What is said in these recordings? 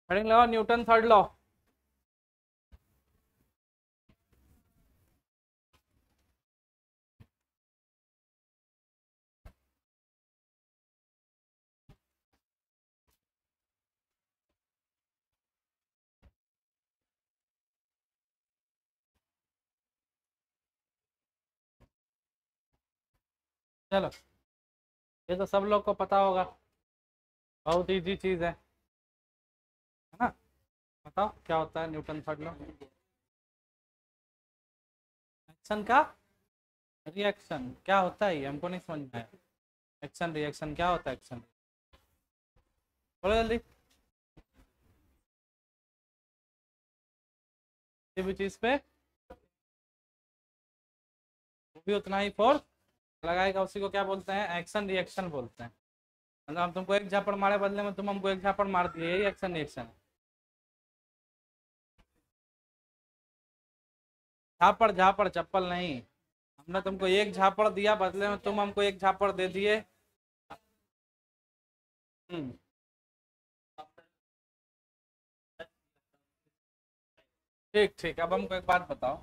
Heading लगाओ Newton third law. चलो, ये तो सब लोग को पता होगा, बहुत इजी चीज है ना। बताओ क्या होता है न्यूटन थर्ड लॉ। एक्शन का रिएक्शन क्या होता है, ये हमको नहीं समझ में आया। एक्शन रिएक्शन क्या होता है, एक्शन बोलो जल्दी। किसी भी चीज पे वो भी उतना ही फोर्स लगाएगा, उसी को क्या बोलते हैं, एक्शन रिएक्शन बोलते हैं। मतलब हम तुमको एक झापड़ मारे, बदले में तुम हमको एक झापड़ मार दिए, यही एक्शन रिएक्शन है। झापड़ झापड़ चप्पल नहीं, हमने तुमको एक झापड़ दिया, बदले में तुम हमको एक झापड़ दे दिए। हम्म, ठीक ठीक, अब हमको एक बात बताओ,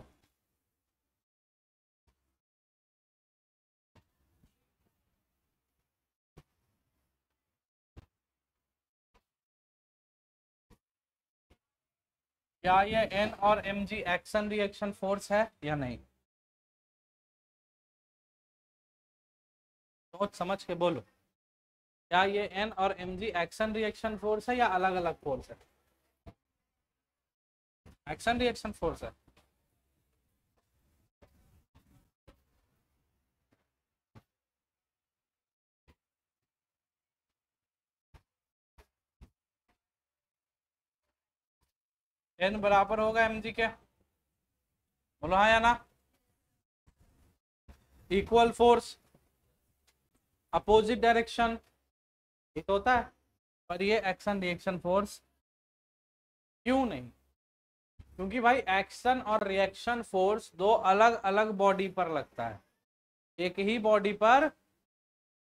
क्या ये एन और M G action reaction force है या नहीं? सोच समझ के बोलो, क्या ये एन और M G action reaction force है या अलग अलग फोर्स है? एक्शन रिएक्शन फोर्स है। एन बराबर होगा एम जी के, बोलो हाँ या ना। इक्वल फोर्स, अपोजिट डायरेक्शन, ये तो होता है। पर ये एक्शन रिएक्शन फोर्स क्यों नहीं? क्योंकि भाई एक्शन और रिएक्शन फोर्स दो अलग अलग बॉडी पर लगता है। एक ही बॉडी पर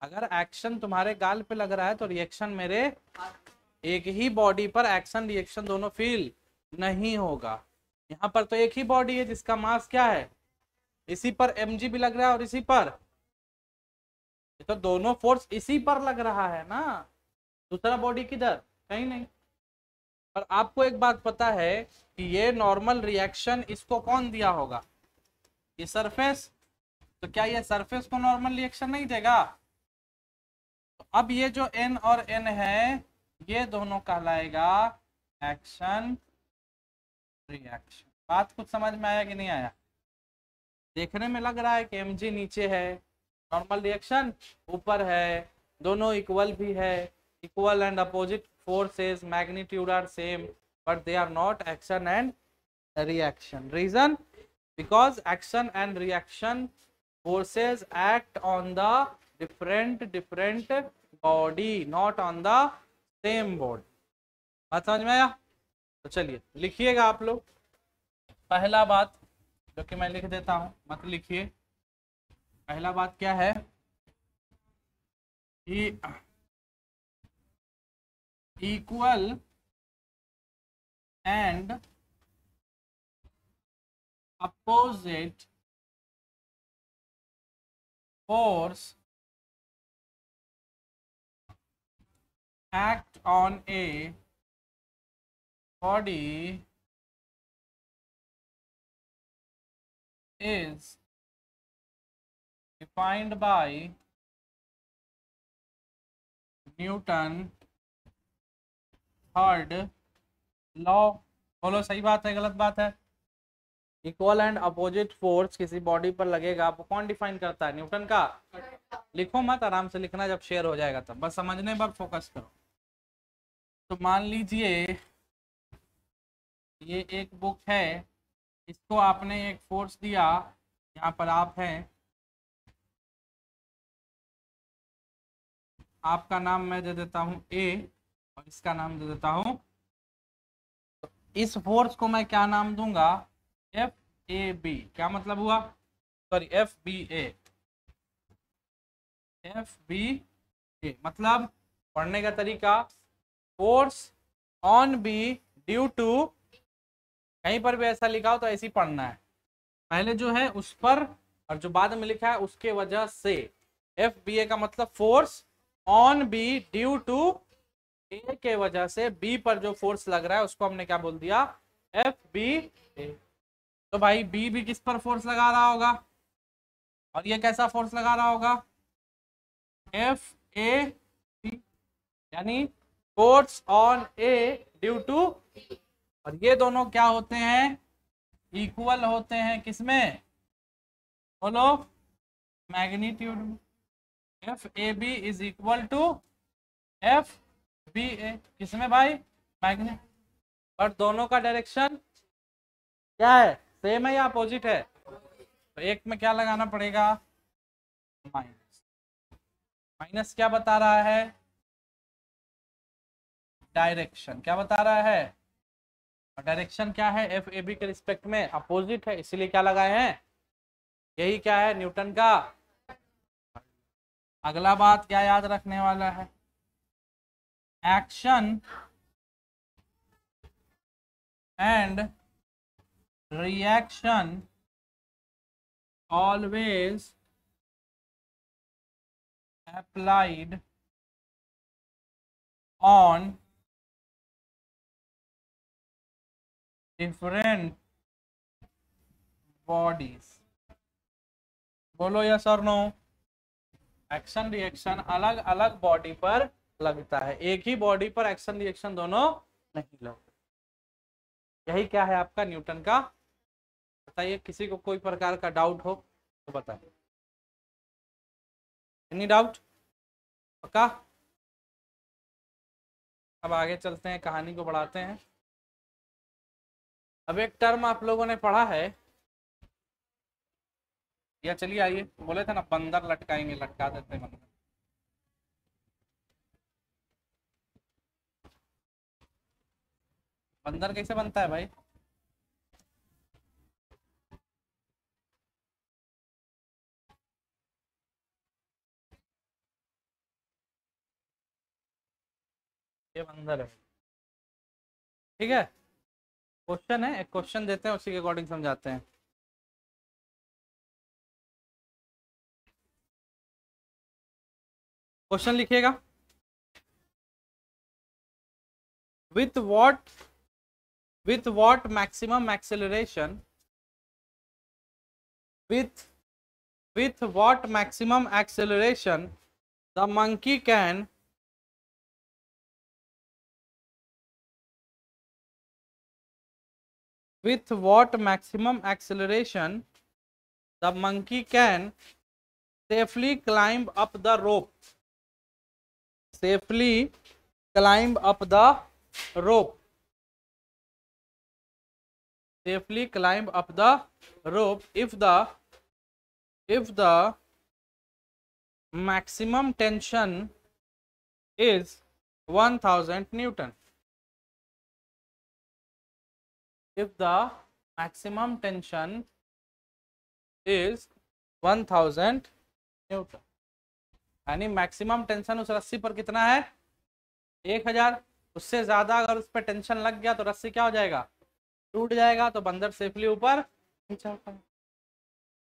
अगर एक्शन तुम्हारे गाल पे लग रहा है तो रिएक्शन मेरे, एक ही बॉडी पर एक्शन रिएक्शन दोनों फील नहीं होगा। यहाँ पर तो एक ही बॉडी है जिसका मास क्या है, इसी पर mg भी लग रहा है और इसी पर, ये तो दोनों फोर्स इसी पर लग रहा है ना। दूसरा बॉडी किधर, कहीं नहीं। और आपको एक बात पता है कि ये नॉर्मल रिएक्शन इसको कौन दिया होगा, ये सरफेस। तो क्या ये सरफेस को नॉर्मल रिएक्शन नहीं देगा? तो अब ये जो n और n है, ये दोनों कहलाएगा एक्शन रिएक्शन। बात कुछ समझ में आया कि नहीं आया? देखने में लग रहा है कि mg नीचे है, नॉर्मल रिएक्शन ऊपर है, दोनों इक्वल भी है, equal and opposite forces magnitude are same, but they are not action and reaction. Reason? Because action and reaction forces act on the different body, not on the same body. बात समझ में आया? तो चलिए लिखिएगा आप लोग। पहला बात जो कि मैं लिख देता हूं, मत लिखिए। पहला बात क्या है कि equal and opposite force act on a body is defined by Newton third law. बोलो सही बात है गलत बात है? इक्वल एंड अपोजिट फोर्स किसी बॉडी पर लगेगा, आपको कौन डिफाइन करता है, न्यूटन का। लिखो मत, आराम से लिखना, जब शेयर हो जाएगा तब, बस समझने पर फोकस करो। तो मान लीजिए ये एक बुक है, इसको आपने एक फोर्स दिया, यहाँ पर आप हैं, आपका नाम मैं दे देता हूँ ए और इसका नाम दे देता हूँ। तो इस फोर्स को मैं क्या नाम दूंगा, एफ ए बी। क्या मतलब हुआ, sorry F B A, F B A मतलब पढ़ने का तरीका, force on B due to, कहीं पर भी ऐसा लिखा हो तो ऐसे ही पढ़ना है, पहले जो है उस पर और जो बाद में लिखा है उसके वजह से। एफ बी ए का मतलब force on B due to A के वजह से, बी पर जो फोर्स लग रहा है उसको हमने क्या बोल दिया, एफ बी ए। तो भाई बी भी किस पर फोर्स लगा रहा होगा, और ये कैसा फोर्स लगा रहा होगा, एफ ए बी, यानी force on A due to, और ये दोनों क्या होते हैं, इक्वल होते हैं किसमें, बोलो, मैग्नीट्यूड में। F A B is equal to F B A, किसमें भाई, मैग्नेट। और दोनों का डायरेक्शन क्या है, सेम है या अपोजिट है, तो एक में क्या लगाना पड़ेगा, माइनस। माइनस क्या बता रहा है, डायरेक्शन क्या बता रहा है, और डायरेक्शन क्या है, एफ ए बी के रिस्पेक्ट में अपोजिट है, इसीलिए क्या लगाए हैं, यही क्या है न्यूटन का। अगला बात क्या याद रखने वाला है, action and reaction always applied on different bodies, बोलो यस और नो। एक्शन रिएक्शन अलग अलग बॉडी पर लगता है, एक ही बॉडी पर एक्शन रिएक्शन दोनों नहीं लगते। यही क्या है आपका न्यूटन का। बताइए किसी को कोई प्रकार का डाउट हो तो बताइए, एनी डाउट, पक्का। अब आगे चलते हैं, कहानी को बढ़ाते हैं। अब एक टर्म आप लोगों ने पढ़ा है, या चलिए आइए, बोले थे ना बंदर लटकाएंगे, लटका देते हैं बंदर। बंदर कैसे बनता है भाई, ये बंदर है, ठीक है। क्वेश्चन है, एक क्वेश्चन देते हैं, उसी के अकॉर्डिंग समझाते हैं। क्वेश्चन लिखिएगा, with what maximum acceleration, with what maximum acceleration the monkey can with what maximum acceleration the monkey can safely climb up the rope, safely climb up the rope, safely climb up the rope if the maximum tension is 1000 Newton. If the maximum tension is 1000 Newton, यानी maximum tension उस रस्सी पर कितना है, 1000। उससे ज्यादा अगर उस पर टेंशन लग गया तो रस्सी क्या हो जाएगा, टूट जाएगा, तो बंदर सेफली ऊपर नहीं चढ़ पाएगा।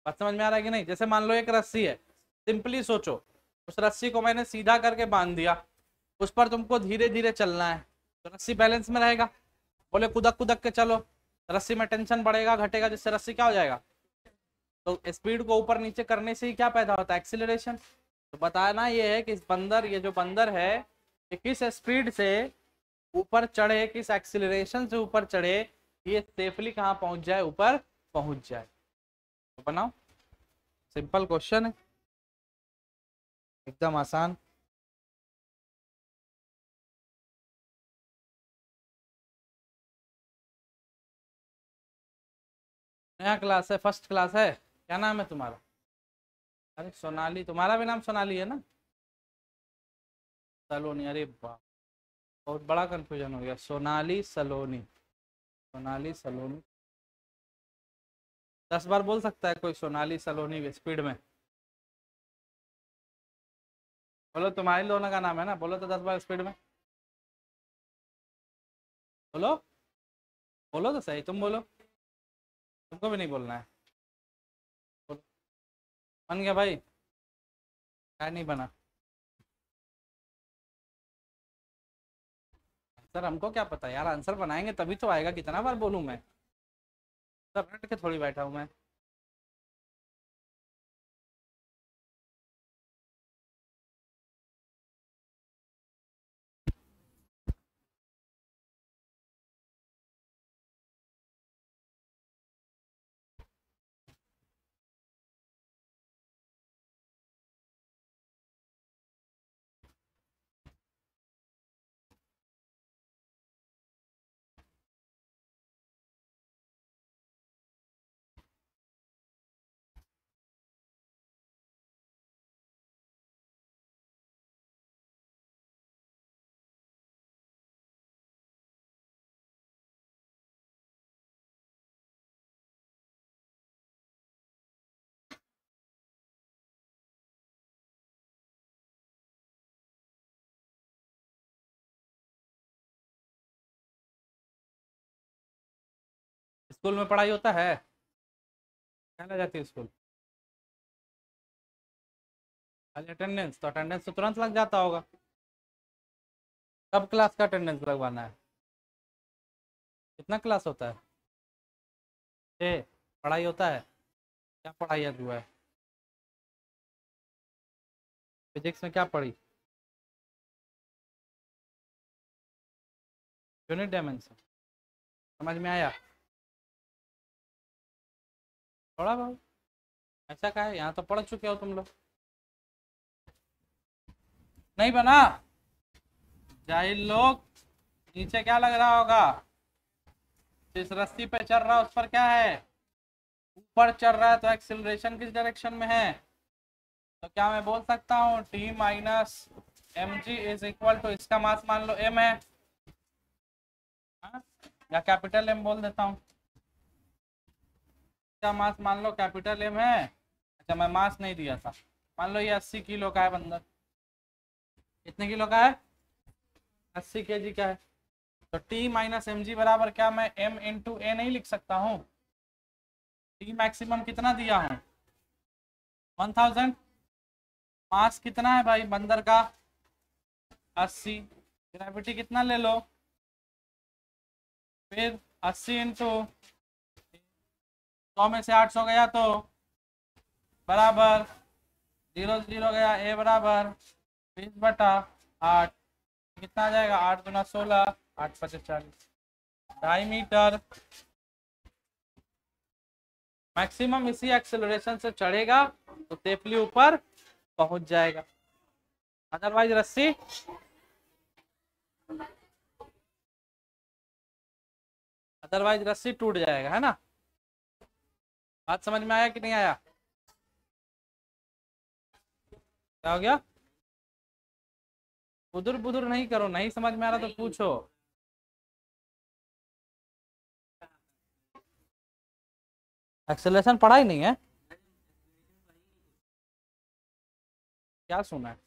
बात समझ में आ रहा है कि नहीं। जैसे मान लो एक रस्सी है, सिंपली सोचो, उस रस्सी को मैंने सीधा करके बांध दिया, उस पर तुमको धीरे धीरे चलना है, तो रस्सी बैलेंस में रहेगा। बोले कुदक कुदक के चलो, रस्सी में टेंशन बढ़ेगा घटेगा, जिससे रस्सी क्या हो जाएगा, तो स्पीड को ऊपर नीचे करने से ही क्या पैदा होता है, एक्सीलरेशन। तो बताना ये है कि बंदर, ये जो बंदर है, ये किस स्पीड से ऊपर चढ़े, किस एक्सीलरेशन से ऊपर चढ़े, ये सेफली कहाँ पहुंच जाए, ऊपर पहुंच जाए। तो बनाओ, सिंपल क्वेश्चन है, एकदम आसान। नया क्लास है, फर्स्ट क्लास है, क्या नाम है तुम्हारा, अरे सोनाली, तुम्हारा भी नाम सोनाली है ना, सलोनी, अरे वाह, बहुत बड़ा कंफ्यूजन हो गया, सोनाली सलोनी, सोनाली सलोनी। 10 बार बोल सकता है कोई सोनाली सलोनी स्पीड में, बोलो, तुम्हारे दोनों का नाम है ना, बोलो तो 10 बार स्पीड में। बोलो, बोलो तो सही, तुम बोलो, तुमको भी नहीं बोलना है। बोलो। बन गया भाई? क्या नहीं बना? सर हमको क्या पता यार, आंसर बनाएंगे तभी तो आएगा, कितना बार बोलूं मैं? सब रट के थोड़ी बैठा हूं मैं। स्कूल में पढ़ाई होता है? क्या ले जाती है स्कूल? खाली अटेंडेंस? तो अटेंडेंस तो तुरंत लग जाता होगा। कब क्लास का अटेंडेंस लगवाना है? कितना क्लास होता है? 6? पढ़ाई होता है? क्या पढ़ाई है हुआ है? फिजिक्स में क्या पढ़ी? Unit dimension? समझ में आया? थोड़ा बहुत। ऐसा क्या है, यहाँ तो पढ़ चुके हो तुम लोग। नहीं बना? जाहिल लोग। नीचे क्या लग रहा होगा? जिस रस्सी पे चल रहा है उस पर क्या है? ऊपर चल रहा है तो एक्सिलरेशन किस डायरेक्शन में है? तो क्या मैं बोल सकता हूँ T minus M G is equal to, इसका मास मान लो एम है, हाँ? या कैपिटल एम बोल देता हूँ। क्या मास मान लो कैपिटल एम है। अच्छा मैं मास नहीं दिया था। मान लो ये 80 किलो का है बंदर। कितने किलो का है? 80 केजी का है। तो टी माइनस एम जी बराबर क्या, मैं एम इंटू ए नहीं लिख सकता हूँ? टी मैक्सिमम कितना दिया हूँ? 1000। मास कितना है भाई बंदर का? 80। ग्रेविटी कितना ले लो? फिर 80 इंटू 100 में से 800 गया तो बराबर 0 गया, ए बराबर 20/8। कितना आ जाएगा? 8 गुना 16, 8 पचे 40। 2.5 मीटर। मैक्सिमम इसी एक्सेलरेशन से चढ़ेगा तो तेपली ऊपर पहुंच जाएगा, अदरवाइज रस्सी टूट जाएगा, है ना? बात समझ में आया कि नहीं आया? क्या हो गया? बुदुर बुदुर नहीं करो, नहीं समझ में आ रहा तो पूछो। एक्सेलरेशन पढ़ा ही नहीं है? क्या सुना है?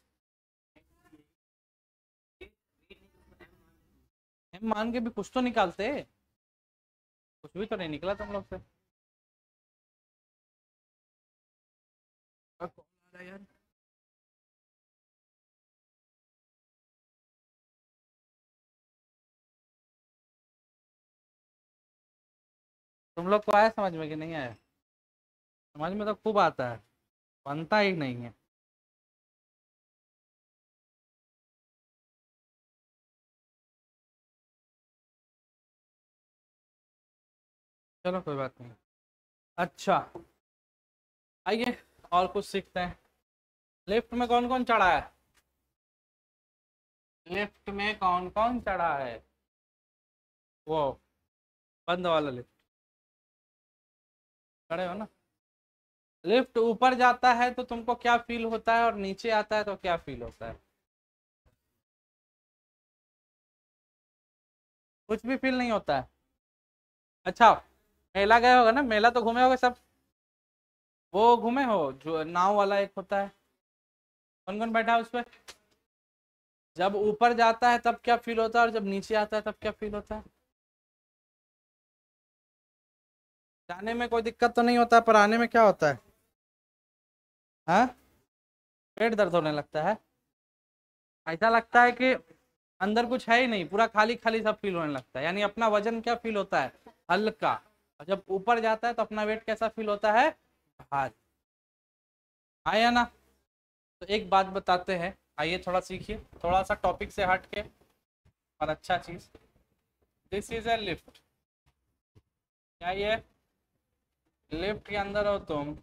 एम मान के भी कुछ तो निकालते, कुछ भी तो नहीं निकला तुम लोग से। यार तुम लोग को आया समझ में कि नहीं आया? समझ में तो खूब आता है, बनता ही नहीं है। चलो कोई बात नहीं। अच्छा आइए और कुछ सीखते हैं। लिफ्ट में कौन कौन चढ़ा है? लिफ्ट में कौन कौन चढ़ा है? वो बंद वाला लिफ्ट। खड़े हो ना? लिफ्ट ऊपर जाता है तो तुमको क्या फील होता है, और नीचे आता है तो क्या फील होता है? कुछ भी फील नहीं होता है। अच्छा मेला गए होगा ना, मेला तो घूमे होगे सब। वो घूमे हो जो नाव वाला एक होता है, कौन कौन बैठा है उस पर? जब ऊपर जाता है तब क्या फील होता है, और जब नीचे आता है तब क्या फील होता है? जाने में कोई दिक्कत तो नहीं होता, पर आने में क्या होता है? हाँ, पेट दर्द होने लगता है। ऐसा लगता है कि अंदर कुछ है ही नहीं, पूरा खाली खाली सब फील होने लगता है। यानी अपना वजन क्या फील होता है? हल्का। और जब ऊपर जाता है तो अपना वेट कैसा फील होता है? भारी। आया ना? तो एक बात बताते हैं, आइए थोड़ा सीखिए, थोड़ा सा टॉपिक से हट के, और अच्छा चीज। This is a lift. क्या ये लिफ्ट के अंदर हो तुम,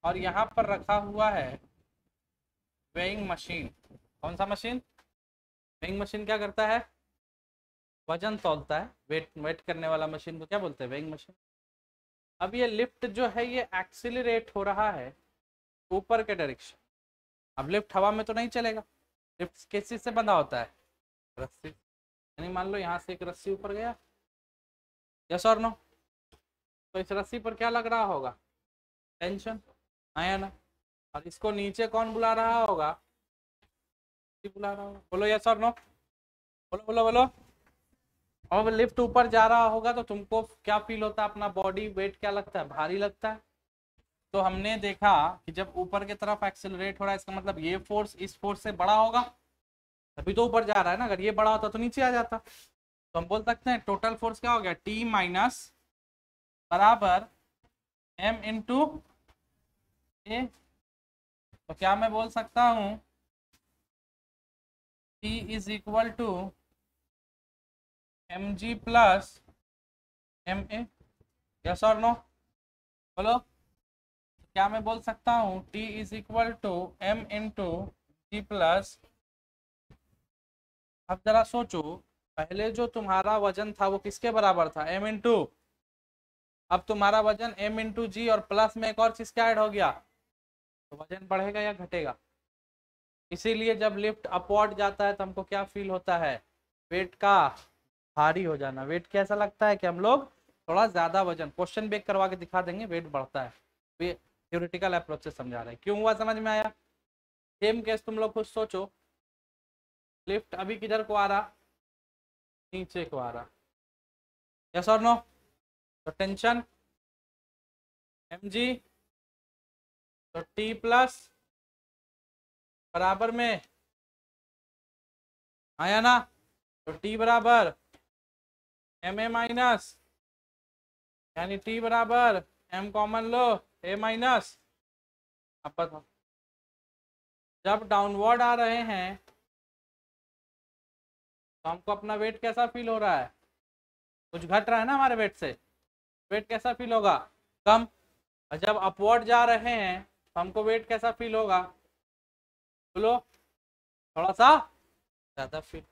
और यहाँ पर रखा हुआ है वेइंग मशीन। कौन सा मशीन? वेइंग मशीन क्या करता है? वजन तौलता है। वेट वेट करने वाला मशीन को क्या बोलते हैं? Weighing machine. अब ये लिफ्ट जो है ये एक्सिलरेट हो रहा है ऊपर के डायरेक्शन। अब लिफ्ट हवा में तो नहीं चलेगा। लिफ्ट किस चीज से बंधा होता है? रस्सी। यानी मान लो यहाँ से एक रस्सी ऊपर गया, यस और नो? तो इस रस्सी पर क्या लग रहा होगा? टेंशन। आया ना? और इसको नीचे कौन बुला रहा होगा? बुला रहा होगा। बोलो यस और नो, बोलो बोलो बोलो। अब लिफ्ट ऊपर जा रहा होगा तो तुमको क्या फील होता है? अपना बॉडी वेट क्या लगता है? भारी लगता है। तो हमने देखा कि जब ऊपर की तरफ एक्सेलरेट हो रहा है, इसका मतलब ये फोर्स इस फोर्स से बड़ा होगा, तभी तो ऊपर जा रहा है ना। अगर ये बड़ा होता तो नीचे आ जाता। तो हम बोल सकते हैं टोटल फोर्स क्या हो गया? टी माइनस बराबर एम इंटू ए। तो क्या मैं बोल सकता हूँ T is equal to M G plus M A? Yes और नो? बोलो। क्या मैं बोल सकता हूँ T is equal to M into G plus? अब जरा सोचो, पहले जो तुम्हारा वजन था वो किसके बराबर था? M into. अब तुम्हारा वजन एम इंटू जी और प्लस में एक और चीज क्या ऐड हो गया? तो वजन बढ़ेगा या घटेगा? इसीलिए जब लिफ्ट अपवर्ड जाता है तो हमको क्या फील होता है? वेट का भारी हो जाना। वेट कैसा लगता है कि हम लोग थोड़ा ज्यादा वजन, क्वेश्चन बेक करवा के दिखा देंगे, वेट बढ़ता है। ये थ्योरेटिकल अप्रोच से समझा रहे हैं। क्यों हुआ? समझ में आया? सेम केस तुम लोग खुद सोचो, लिफ्ट अभी किधर को आ रहा? नीचे को आ रहा। यस और नो? तो टेंशन एम जी, तो टी प्लस बराबर में, आया ना? तो टी बराबर एम ए माइनस, यानी टी बराबर एम कॉमन लो ए माइनस। अब बताओ, जब डाउनवर्ड आ रहे हैं तो हमको अपना वेट कैसा फील हो रहा है? कुछ घट रहा है ना हमारे वेट से। वेट कैसा फील होगा? कम। और जब अपवर्ड जा रहे हैं तो हमको वेट कैसा फील होगा? बोलो। थोड़ा सा ज्यादा फील।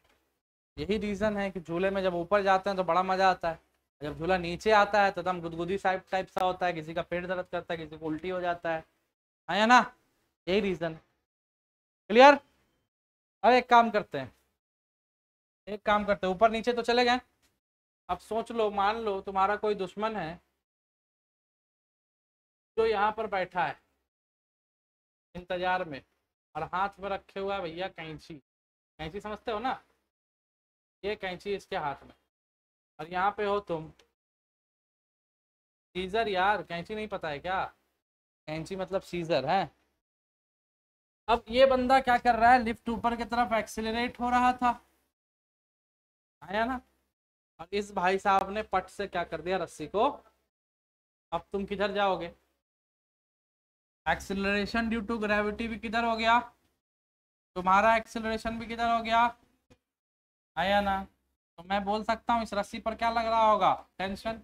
यही रीजन है कि झूले में जब ऊपर जाते हैं तो बड़ा मजा आता है, जब झूला नीचे आता है तो एकदम गुदगुदी टाइप सा होता है, किसी का पेट दर्द करता है, किसी को उल्टी हो जाता है ना? यही रीजन है। क्लियर? अब एक काम करते हैं, ऊपर नीचे तो चले गए। अब सोच लो, मान लो तुम्हारा कोई दुश्मन है जो यहाँ पर बैठा है इंतजार में, और हाथ में रखे हुआ है भैया कैंची। कैंची समझते हो ना? ये कैंची इसके हाथ में, और यहाँ पे हो तुम। सीजर यार, कैंची नहीं पता है क्या? कैंची मतलब सीजर है। अब ये बंदा क्या कर रहा है? लिफ्ट ऊपर की तरफ एक्सिलरेट हो रहा था, आया ना? और इस भाई साहब ने पट से क्या कर दिया? रस्सी को। अब तुम किधर जाओगे? एक्सिलरेशन ड्यू टू ग्रेविटी भी किधर हो गया? तुम्हारा एक्सिलरेशन भी किधर हो गया? आया ना? तो मैं बोल सकता हूँ इस रस्सी पर क्या लग रहा होगा? टेंशन।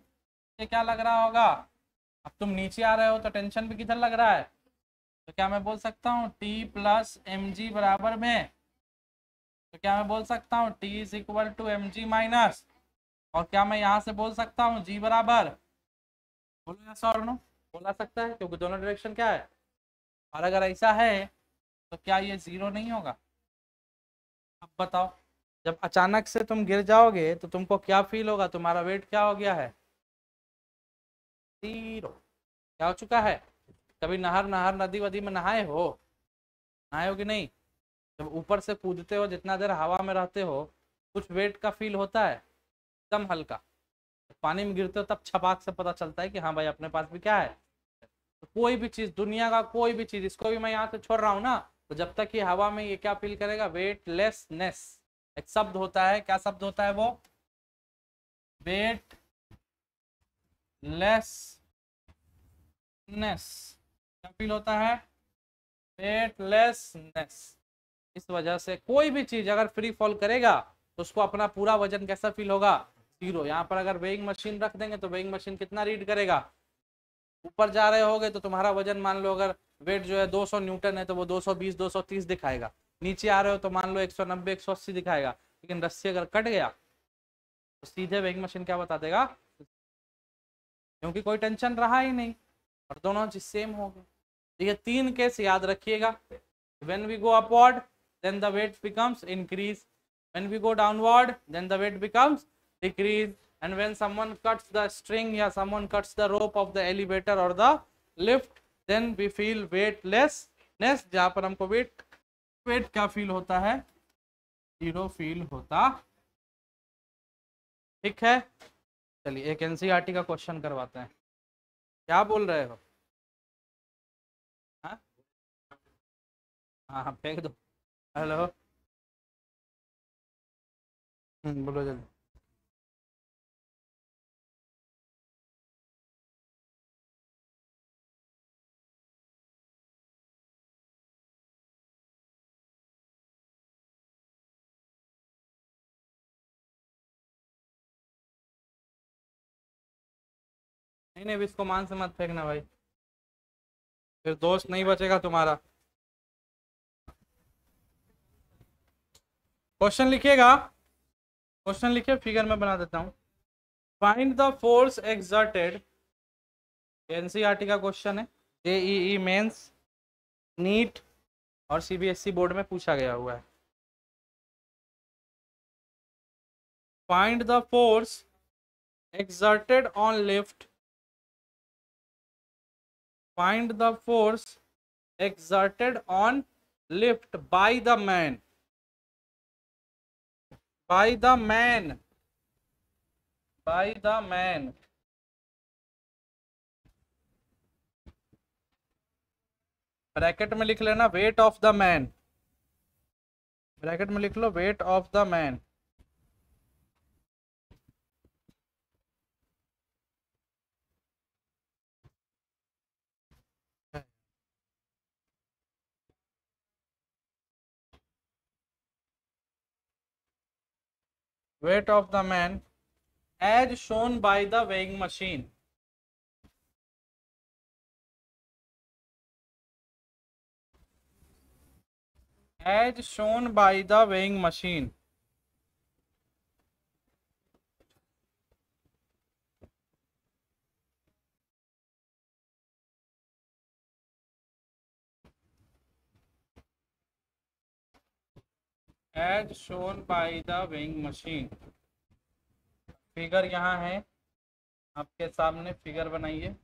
ये क्या लग रहा होगा? अब तुम नीचे आ रहे हो तो टेंशन भी किधर लग रहा है? तो क्या मैं बोल सकता हूँ टी प्लस एम जी बराबर में, तो क्या मैं बोल सकता हूँ T is equal to M G minus, और क्या मैं यहाँ से बोल सकता हूँ जी बराबर, बोलो यस और नो? बोला सकता है क्योंकि दोनों डायरेक्शन क्या है। और अगर ऐसा है तो क्या ये जीरो नहीं होगा? अब बताओ, जब अचानक से तुम गिर जाओगे तो तुमको क्या फील होगा? तुम्हारा वेट क्या हो गया है? जीरो। क्या हो चुका है? कभी नहर नहर नदी वदी में नहाए हो? नहाए हो कि नहीं? जब ऊपर से कूदते हो, जितना देर हवा में रहते हो, कुछ वेट का फील होता है, एकदम हल्का। पानी में गिरते हो तब छपाक से पता चलता है कि हाँ भाई अपने पास भी क्या है। तो कोई भी चीज, दुनिया का कोई भी चीज, इसको भी मैं यहाँ से छोड़ रहा हूँ ना, तो जब तक ये हवा में, ये क्या फील करेगा, वेटलेसनेस। एक शब्द होता है, क्या शब्द होता है वो, वेटलेसनेस। क्या फील होता है, वेटलेसनेस। इस वजह से कोई भी चीज अगर फ्री फॉल करेगा तो उसको अपना पूरा वजन कैसा फील होगा, जीरो। यहाँ पर अगर वेइंग मशीन रख देंगे तो वेइंग मशीन कितना रीड करेगा, ऊपर जा रहे होगे तो तुम्हारा वजन मान लो अगर वेट जो है 200 न्यूटन है तो वो 220 230 दिखाएगा। नीचे आ रहे हो तो मान लो 190 180 दिखाएगा। लेकिन रस्सी अगर कट गया तो सीधे वेइंग मशीन क्या बता देगा, क्योंकि कोई टेंशन रहा ही नहीं और दोनों चीज सेम हो गए। तो ये 3 केस याद रखिएगा। when we go upward then the weight becomes increase, when we go downward then the weight becomes decrease, and when someone cuts the string या someone cuts the rope of the elevator or the lift then we feel weightlessness, जहां पर हमको wait क्या feel होता है, zero feel होता। ठीक है, चलिए एक एनसीईआरटी का क्वेश्चन करवाते हैं। क्या बोल रहे हो, हाँ हाँ हाँ, फेंक दो। हेलो, बोलो जल्दी। नहीं नहीं, इसको मान से मत फेंकना भाई, फिर दोस्त नहीं बचेगा तुम्हारा। क्वेश्चन लिखिएगा, क्वेश्चन लिखिए, फिगर में बना देता हूँ। Find the force exerted, NCERT का क्वेश्चन है, जेईई मेंस, नीट और सीबीएसई बोर्ड में पूछा गया हुआ है। Find the force exerted on lift, find the force exerted on lift by the man, by the man, by the man। Bracket में लिख लेना weight of the man, bracket में लिख लो weight of the man. weight of the man as shown by the weighing machine, as shown by the weighing machine। as shown by the weighing machine। Figure यहाँ है आपके सामने, figure बनाइए।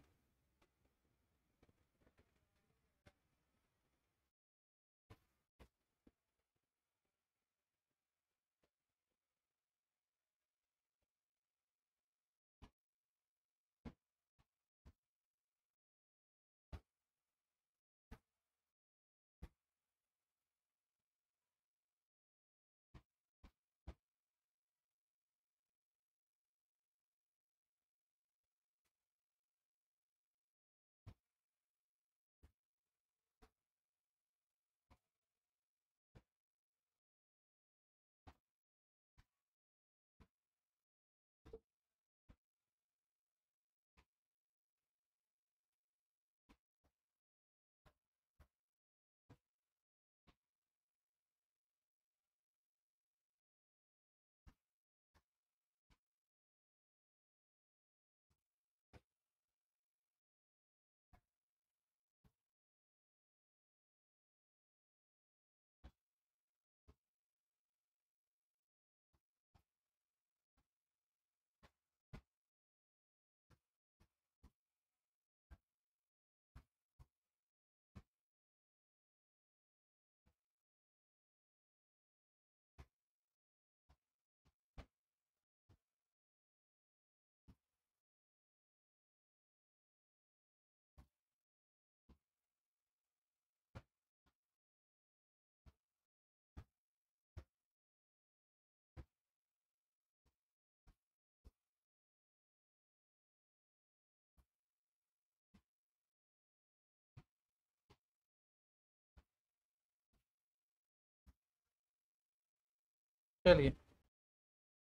चलिए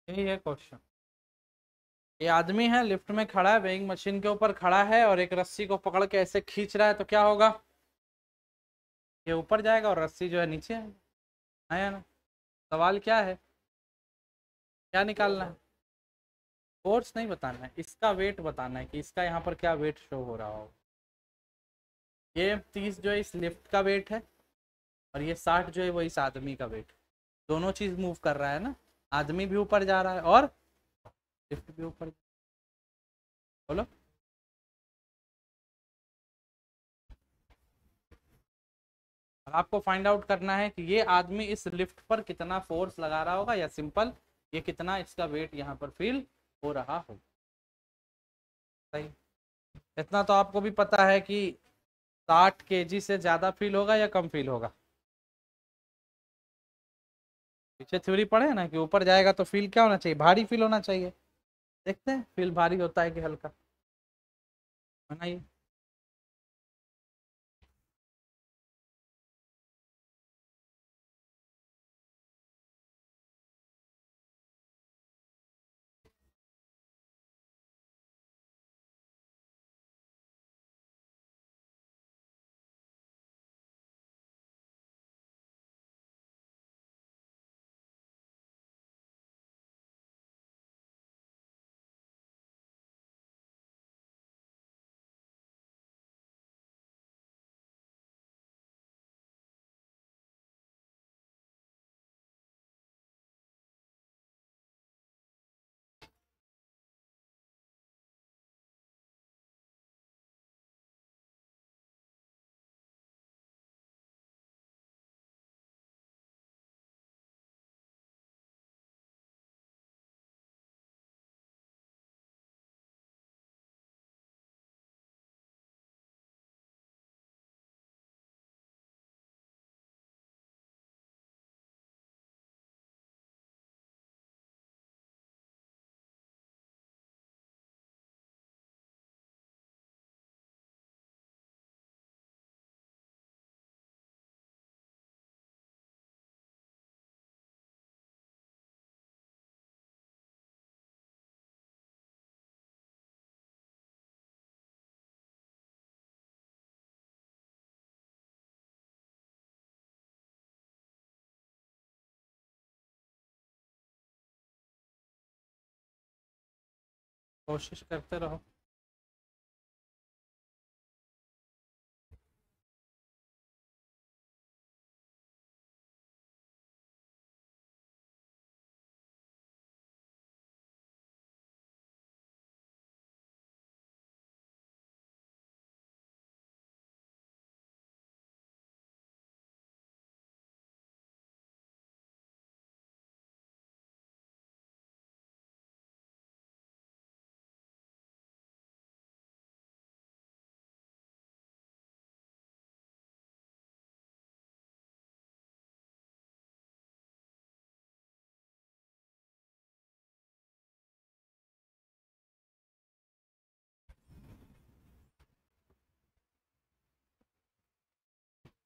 यही है क्वेश्चन। ये आदमी है लिफ्ट में खड़ा है, वेइंग मशीन के ऊपर खड़ा है और एक रस्सी को पकड़ के ऐसे खींच रहा है, तो क्या होगा? ये ऊपर जाएगा और रस्सी जो है नीचे आएगा, है ना? सवाल क्या है, क्या निकालना है? फोर्स नहीं बताना है, इसका वेट बताना है कि इसका यहाँ पर क्या वेट शो हो रहा हो। ये 30 जो है इस लिफ्ट का वेट है और ये 60 जो है वो इस आदमी का वेट। दोनों चीज मूव कर रहा है ना, आदमी भी ऊपर जा रहा है और लिफ्ट भी ऊपर। बोलो। और आपको फाइंड आउट करना है कि ये आदमी इस लिफ्ट पर कितना फोर्स लगा रहा होगा, या सिंपल ये कितना इसका वेट यहाँ पर फील हो रहा हो। सही। इतना तो आपको भी पता है कि 60 kg से ज्यादा फील होगा या कम फील होगा। पीछे थ्योरी पढ़े ना कि ऊपर जाएगा तो फील क्या होना चाहिए, भारी फील होना चाहिए। देखते हैं फील भारी होता है कि हल्का। बनाइए। कोशिश करते रहो।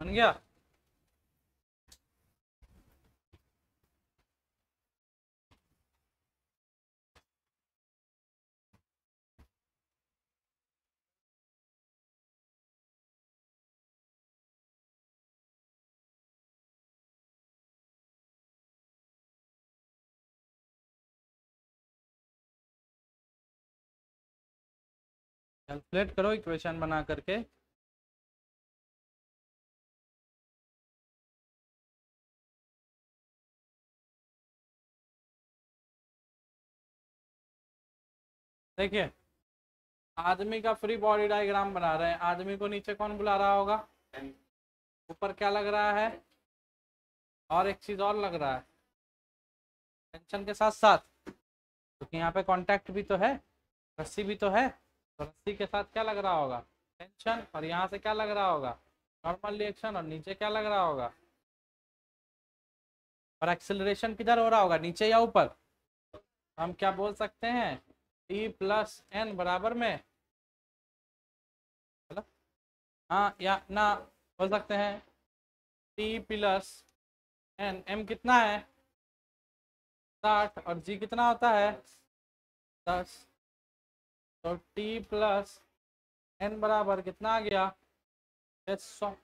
बन गया। कैलकुलेट करो इक्वेशन बना करके। देखिए आदमी का फ्री बॉडी डायग्राम बना रहे हैं, आदमी को नीचे कौन बुला रहा होगा, ऊपर क्या लग रहा है, और एक चीज और लग रहा है टेंशन के साथ साथ, क्योंकि यहाँ पे कांटेक्ट भी तो है, रस्सी भी तो है, तो रस्सी के साथ क्या लग रहा होगा, टेंशन। और यहाँ से क्या लग रहा होगा, नॉर्मल रिएक्शन। और नीचे क्या लग रहा होगा, और एक्सेलरेशन किधर हो रहा होगा, नीचे या ऊपर। हम क्या बोल सकते हैं, T+N बराबर में, मतलब हाँ या ना बोल सकते हैं T+N। M कितना है, 60 और जी कितना होता है 10। तो टी प्लस एन बराबर कितना आ गया 100।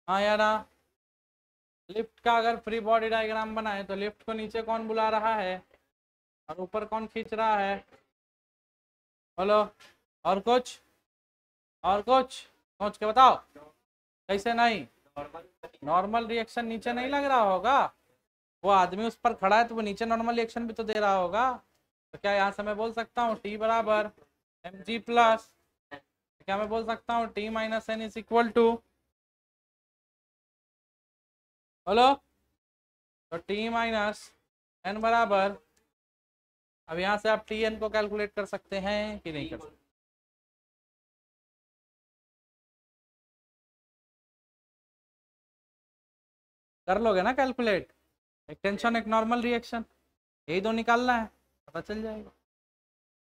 हाँ या ना। लिफ्ट का अगर फ्री बॉडी डायग्राम बनाए तो लिफ्ट को नीचे कौन बुला रहा है और ऊपर कौन खींच रहा है? बोलो। और कुछ सोच के बताओ। कैसे नहीं? नॉर्मल रिएक्शन नीचे नहीं लग रहा होगा? वो आदमी उस पर खड़ा है तो वो नीचे नॉर्मल रिएक्शन भी तो दे रहा होगा। तो क्या यहाँ से मैं बोल सकता हूँ टी बराबर एम जी प्लस, क्या मैं बोल सकता हूँ T minus N is equal to, बोलो, तो टी माइनस एन बराबर, अब यहाँ से आप टी एन को कैलकुलेट कर सकते हैं कि नहीं कर सकते? कर लोगे ना कैलकुलेट? एक टेंशन एक नॉर्मल रिएक्शन, यही दो निकालना है, पता चल जाएगा।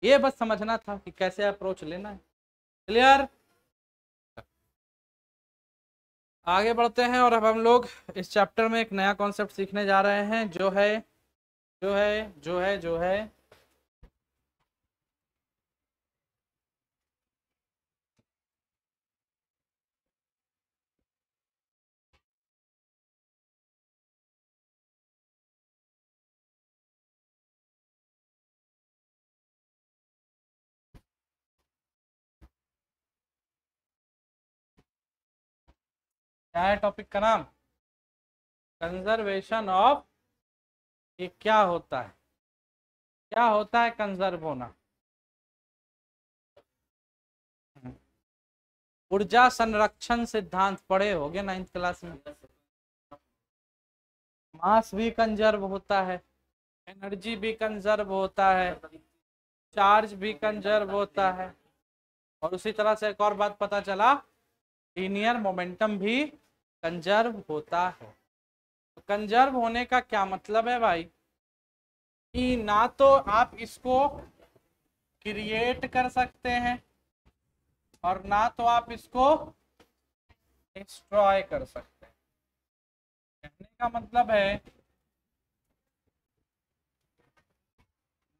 ये बस समझना था कि कैसे अप्रोच लेना है। क्लियर? आगे बढ़ते हैं और अब हम लोग इस चैप्टर में एक नया कॉन्सेप्ट सीखने जा रहे हैं जो है क्या है टॉपिक का नाम? Conservation of. ये क्या होता है? क्या होता है कंजर्व होना? ऊर्जा संरक्षण सिद्धांत पढ़े होगे 9th क्लास में। मास भी कंजर्व होता है, एनर्जी भी कंजर्व होता है, चार्ज भी कंजर्व होता है, और उसी तरह से एक और बात पता चला, लीनियर मोमेंटम भी कंजर्व होता है। तो कंजर्व होने का क्या मतलब है भाई? कि ना तो आप इसको क्रिएट कर सकते हैं और ना तो आप इसको डिस्ट्रॉय कर सकते हैं। कहने का मतलब है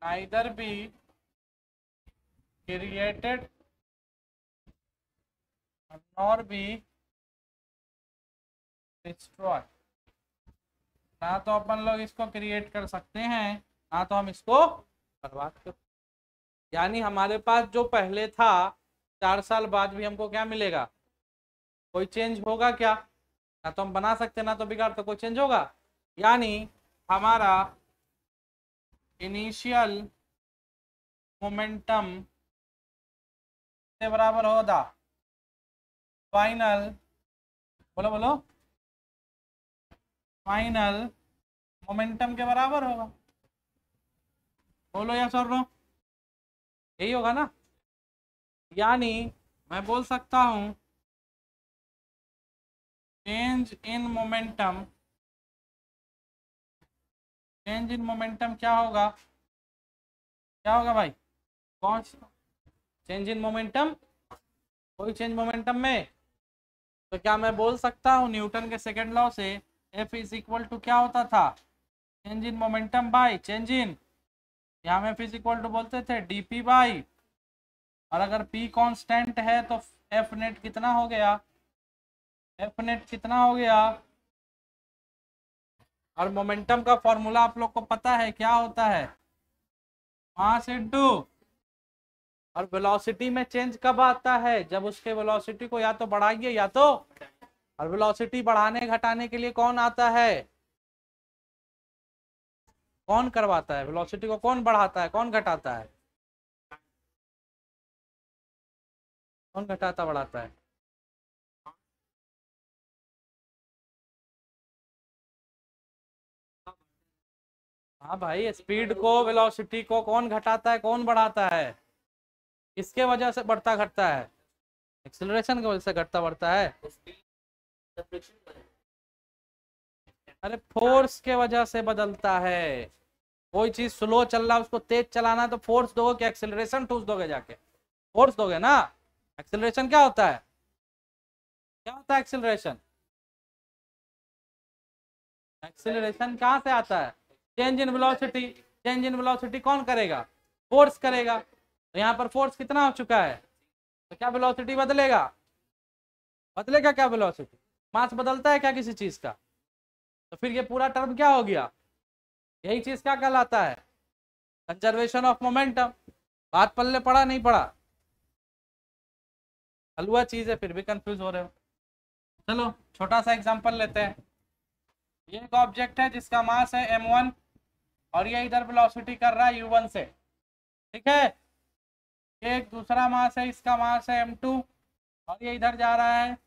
neither be created nor be destroy। ना तो अपन लोग इसको क्रिएट कर सकते हैं, ना तो हम इसको बर्बाद कर। यानी हमारे पास जो पहले था 4 साल बाद भी हमको क्या मिलेगा? कोई चेंज होगा क्या? ना तो हम बना सकते ना तो बिगाड़, तो कोई चेंज होगा? यानी हमारा इनिशियल मोमेंटम से बराबर होगा फाइनल, बोलो बोलो, फाइनल मोमेंटम के बराबर होगा। बोलो या सर नो, यही होगा ना? यानी मैं बोल सकता हूं change in momentum, change in momentum क्या होगा? क्या होगा भाई? कौन चेंज इन मोमेंटम? कोई चेंज मोमेंटम में। तो क्या मैं बोल सकता हूँ न्यूटन के सेकेंड लॉ से F इज इक्वल टू क्या होता था? Change in momentum by change in, यहाँ में F इज इक्वल टू बोलते थे dp बाई, और अगर p कांस्टेंट है तो F नेट कितना हो गया? F नेट कितना हो गया? और मोमेंटम का फॉर्मूला आप लोग को पता है क्या होता है? मास इनटू, और वेलोसिटी में चेंज कब आता है? जब उसके वेलोसिटी को या तो बढ़ाइए या तो, और वेलोसिटी बढ़ाने घटाने के लिए कौन आता है? कौन करवाता है वेलोसिटी को? कौन बढ़ाता है कौन घटाता है? कौन घटाता बढ़ाता है? हाँ भाई, स्पीड को वेलोसिटी को कौन घटाता है कौन बढ़ाता है? किसके वजह से बढ़ता घटता है? एक्सेलरेशन की वजह से घटता बढ़ता है। अरे फोर्स के वजह से बदलता है। कोई चीज स्लो चल रहा है उसको तेज चलाना तो फोर्स दोगे कि एक्सेलरेशन ठूस दोगे? जाके फोर्स दोगे ना। एक्सेलरेशन क्या होता है? क्या होता है एक्सेलरेशन? एक्सेलरेशन कहाँ से आता है? Change in velocity, change in velocity कौन करेगा? फोर्स करेगा। तो यहाँ पर फोर्स कितना हो चुका है, तो क्या वेलोसिटी बदलेगा? बदलेगा क्या वेलोसिटी? मास बदलता है क्या किसी चीज का? तो फिर ये पूरा टर्म क्या हो गया? यही चीज क्या कहलाता है? Conservation of momentum. बात पल्ले पड़ा नहीं पड़ा? हलवा चीज है फिर भी कंफ्यूज हो रहे हो। चलो छोटा सा एग्जांपल लेते हैं। ये एक ऑब्जेक्ट है जिसका मास है m1 और ये इधर वेलोसिटी कर रहा है u1 से, ठीक है। ये एक दूसरा मास है, इसका मास है m2 और ये इधर जा रहा है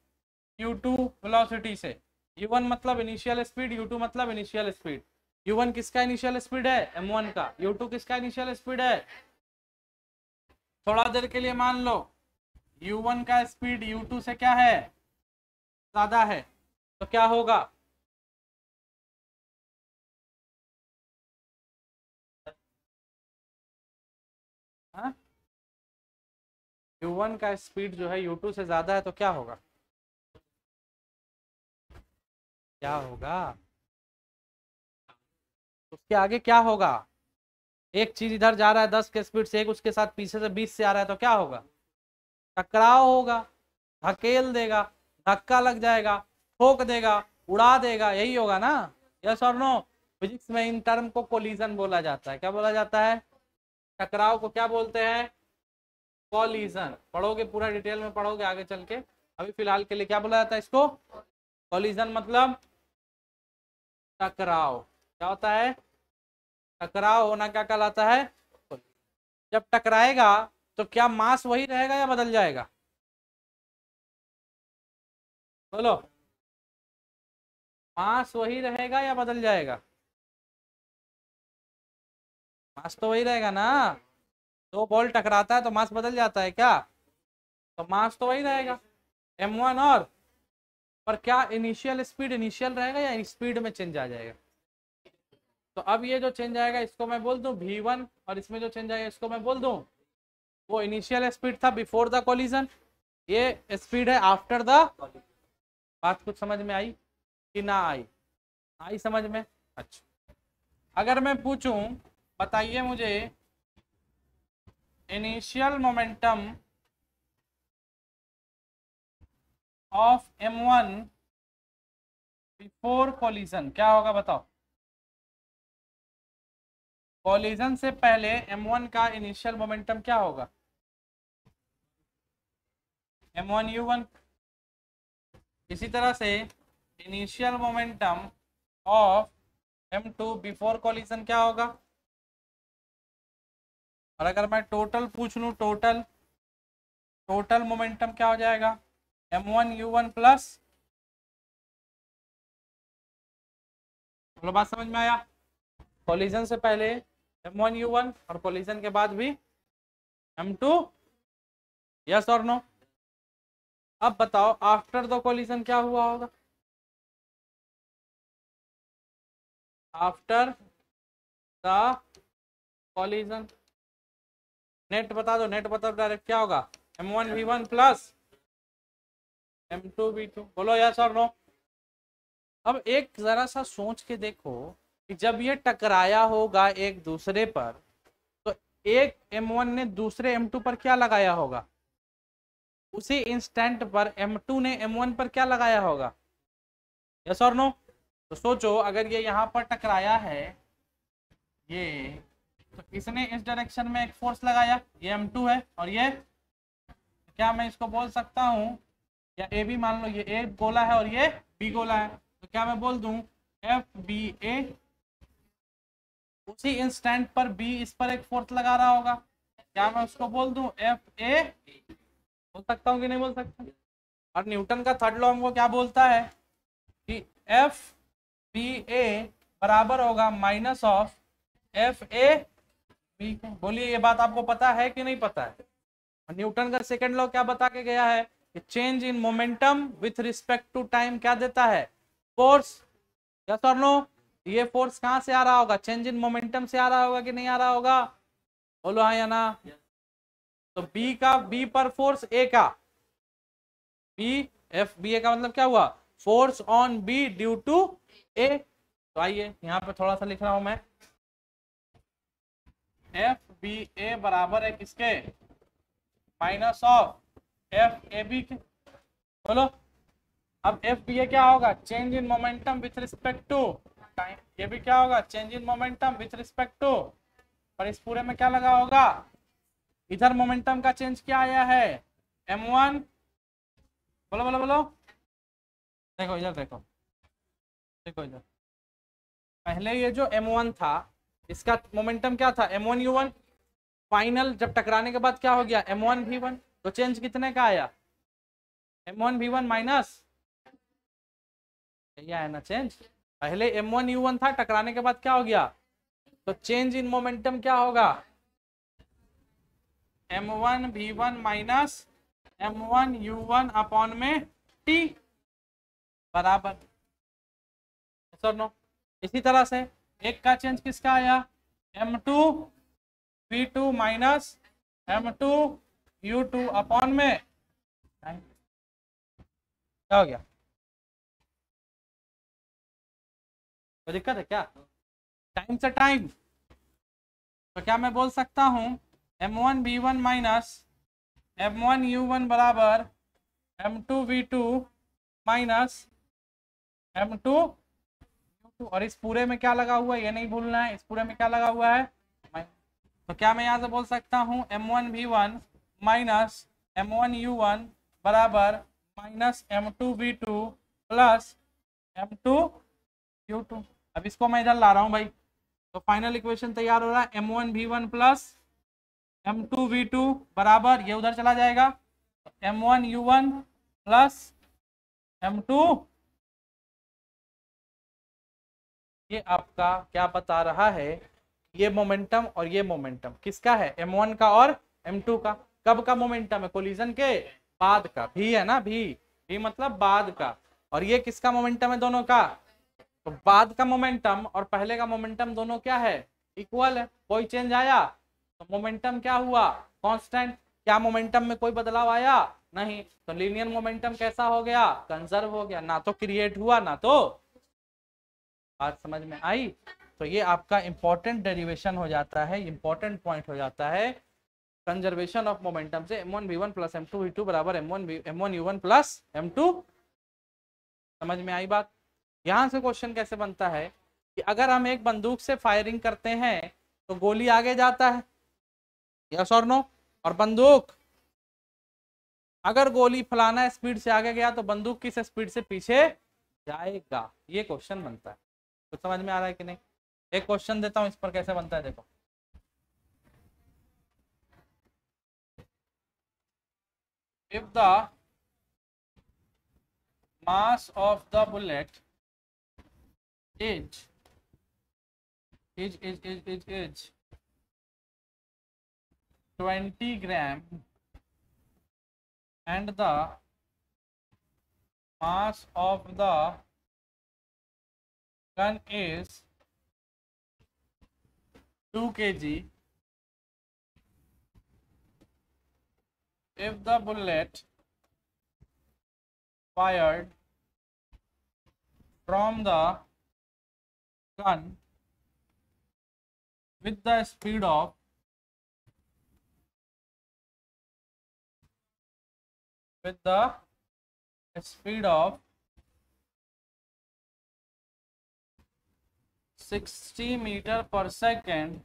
u2 वेलोसिटी से। u1 मतलब इनिशियल स्पीड, u2 मतलब इनिशियल स्पीड। u1 किसका इनिशियल स्पीड है? m1 का। u2 किसका इनिशियल स्पीड है? थोड़ा देर के लिए मान लो u1 का स्पीड u2 से क्या है? ज्यादा है, तो क्या होगा? हाँ, u1 का स्पीड जो है u2 से ज्यादा है तो क्या होगा? क्या होगा? उसके आगे क्या होगा? एक चीज इधर जा रहा है 10 के स्पीड से, एक उसके साथ पीछे से 20 से आ रहा है तो क्या होगा? टकराव होगा, धकेल देगा, धक्का लग जाएगा, ठोक देगा, उड़ा देगा, यही होगा ना? यस और नो? फिजिक्स में इन टर्म को कोलिजन बोला जाता है। क्या बोला जाता है? टकराव को क्या बोलते हैं? कॉलिजन। पढ़ोगे, पूरा डिटेल में पढ़ोगे आगे चल के। अभी फिलहाल के लिए क्या बोला जाता है इसको? कॉलिजन मतलब टकराव। क्या होता है? टकराव होना क्या कहलाता है? जब टकराएगा तो क्या मास वही रहेगा या बदल जाएगा? बोलो, मास वही रहेगा या बदल जाएगा? मास तो वही रहेगा ना। दो बॉल टकराता है तो मास बदल जाता है क्या? तो मास तो वही रहेगा m1 और, पर क्या इनिशियल स्पीड इनिशियल रहेगा या स्पीड में चेंज आ जाएगा? तो अब ये जो चेंज आएगा इसको मैं बोल दूं v1 और इसमें जो चेंज आएगा इसको मैं बोल दूं, वो इनिशियल स्पीड था बिफोर द कोलिजन, ये स्पीड है आफ्टर द। बात कुछ समझ में आई कि ना आई? आई समझ में? अच्छा, अगर मैं पूछूं बताइए मुझे initial momentum of m1 before collision क्या होगा बताओ? कोलिजन से पहले m1 का इनिशियल मोमेंटम क्या होगा? m1 u1। इसी तरह से initial momentum of m2 before collision क्या होगा? और अगर मैं टोटल पूछ लूं, टोटल मोमेंटम क्या हो जाएगा? m1 u1 प्लस, बात समझ में आया? कोलिजन से पहले m1 u1 और कोलिजन के बाद भी m2। यस और नो? अब बताओ आफ्टर द कोलिजन क्या हुआ होगा? आफ्टर द कोलिजन नेट बता दो, नेट बता दो डायरेक्ट क्या होगा? m1 v1 plus m2 v2। बोलो यस और नो? अब एक जरा सा सोच के देखो कि जब ये टकराया होगा एक दूसरे पर, तो एक m1 ने दूसरे m2 पर क्या लगाया होगा? उसी इंस्टेंट पर m2 ने m1 पर क्या लगाया होगा? यस और नो? तो सोचो अगर ये यहाँ पर टकराया है ये, तो इसने इस डायरेक्शन में एक फोर्स लगाया, ये m2 है और ये, क्या मैं इसको बोल सकता हूँ, या ए बी मान लो, ये ए गोला है और ये बी गोला है, तो क्या मैं बोल दूं एफ बी ए? उसी इंस्टेंट पर बी इस पर एक फोर्स लगा रहा होगा, क्या मैं उसको बोल दूं एफ ए? बोल सकता हूँ कि नहीं बोल सकता? और न्यूटन का थर्ड लॉ हमको क्या बोलता है कि एफ बी ए बराबर होगा minus of F A B. बोलिए ये बात आपको पता है कि नहीं पता है? न्यूटन का सेकंड लॉ क्या बता के गया है कि change in momentum with respect to time क्या देता है? फोर्स। यस और नो? ये फोर्स कहां से आ रहा होगा? चेंज इन मोमेंटम से आ रहा होगा कि नहीं आ रहा होगा? बोलो हाँ या ना? तो बी का, बी पर फोर्स ए का, बी एफ बी ए का मतलब क्या हुआ? Force on B due to A. तो आइए यहाँ पे थोड़ा सा लिख रहा हूं मैं, एफ बी ए बराबर है किसके, minus of F A B के। बोलो अब एफ बी ए क्या होगा, change in momentum with respect to time, ये भी क्या होगा, change in momentum with respect to, और इस पूरे में क्या लगा होगा, इधर मोमेंटम का चेंज क्या आया है, m1, बोलो बोलो बोलो, देखो इधर देखो, देखो इधर, पहले ये जो m1 था इसका मोमेंटम क्या था, m1 u1, फाइनल जब टकराने के बाद क्या हो गया, m1 v1, तो चेंज कितने का आया, m1 v1 माइनस, यही आया ना चेंज, पहले m1 u1 था, टकराने के बाद क्या हो गया, तो चेंज इन मोमेंटम क्या होगा, m1 v1 minus m1 u1 upon में t बराबर, सर नो। इसी तरह से एक का चेंज किसका आया, m2 v2 minus m2 u2 upon में, क्या हो गया, तो दिक्कत है क्या, टाइम से टाइम, तो क्या मैं बोल सकता हूं m1 v1 minus m1 u1 बराबर m2 v2 minus m2 u2, और इस पूरे में क्या लगा हुआ है, ये नहीं भूलना है, इस पूरे में क्या लगा हुआ है, तो क्या मैं यहाँ से बोल सकता हूँ m1 v1 minus m1 u1 बराबर minus m2 v2 plus m2 u2। अब इसको मैं इधर ला रहा हूँ भाई, तो फाइनल इक्वेशन तैयार हो रहा है, m1 v1 plus m2 v2 बराबर, ये उधर चला जाएगा, m1 u1 प्लस m2, ये आपका क्या बता रहा है, ये मोमेंटम और ये मोमेंटम किसका है, m1 का और m2 का, कब का मोमेंटम है, कोलिजन के बाद का, भी है ना, भी मतलब बाद का, और ये किसका मोमेंटम है, दोनों का, तो बाद का मोमेंटम और पहले का मोमेंटम दोनों क्या है, इक्वल है, कोई चेंज आया तो मोमेंटम क्या हुआ, कांस्टेंट, क्या मोमेंटम में कोई बदलाव आया, नहीं, तो लीनियर मोमेंटम कैसा हो गया, कंजर्व हो गया, ना तो क्रिएट हुआ ना तो, बात समझ में आई। तो ये आपका इंपॉर्टेंट डेरिवेशन हो जाता है, इंपॉर्टेंट पॉइंट हो जाता है, कंजर्वेशन ऑफ मोमेंटम से m1 v1 plus m2 v2 बराबर m1 u1 प्लस m2, समझ में आई बात। यहां से क्वेश्चन कैसे बनता है कि अगर हम एक बंदूक से फायरिंग करते हैं तो गोली आगे जाता है, यस और नो, और बंदूक, अगर गोली फलाना स्पीड से आगे गया तो बंदूक किस स्पीड से पीछे जाएगा, ये क्वेश्चन बनता है, तो समझ में आ रहा है कि नहीं। एक क्वेश्चन देता हूं इस पर कैसे बनता है, देखो, if the mass of the bullet is 20 gram and the mass of the gun is 2 kg, if the bullet fired from the gun with the speed of 60 meter per second,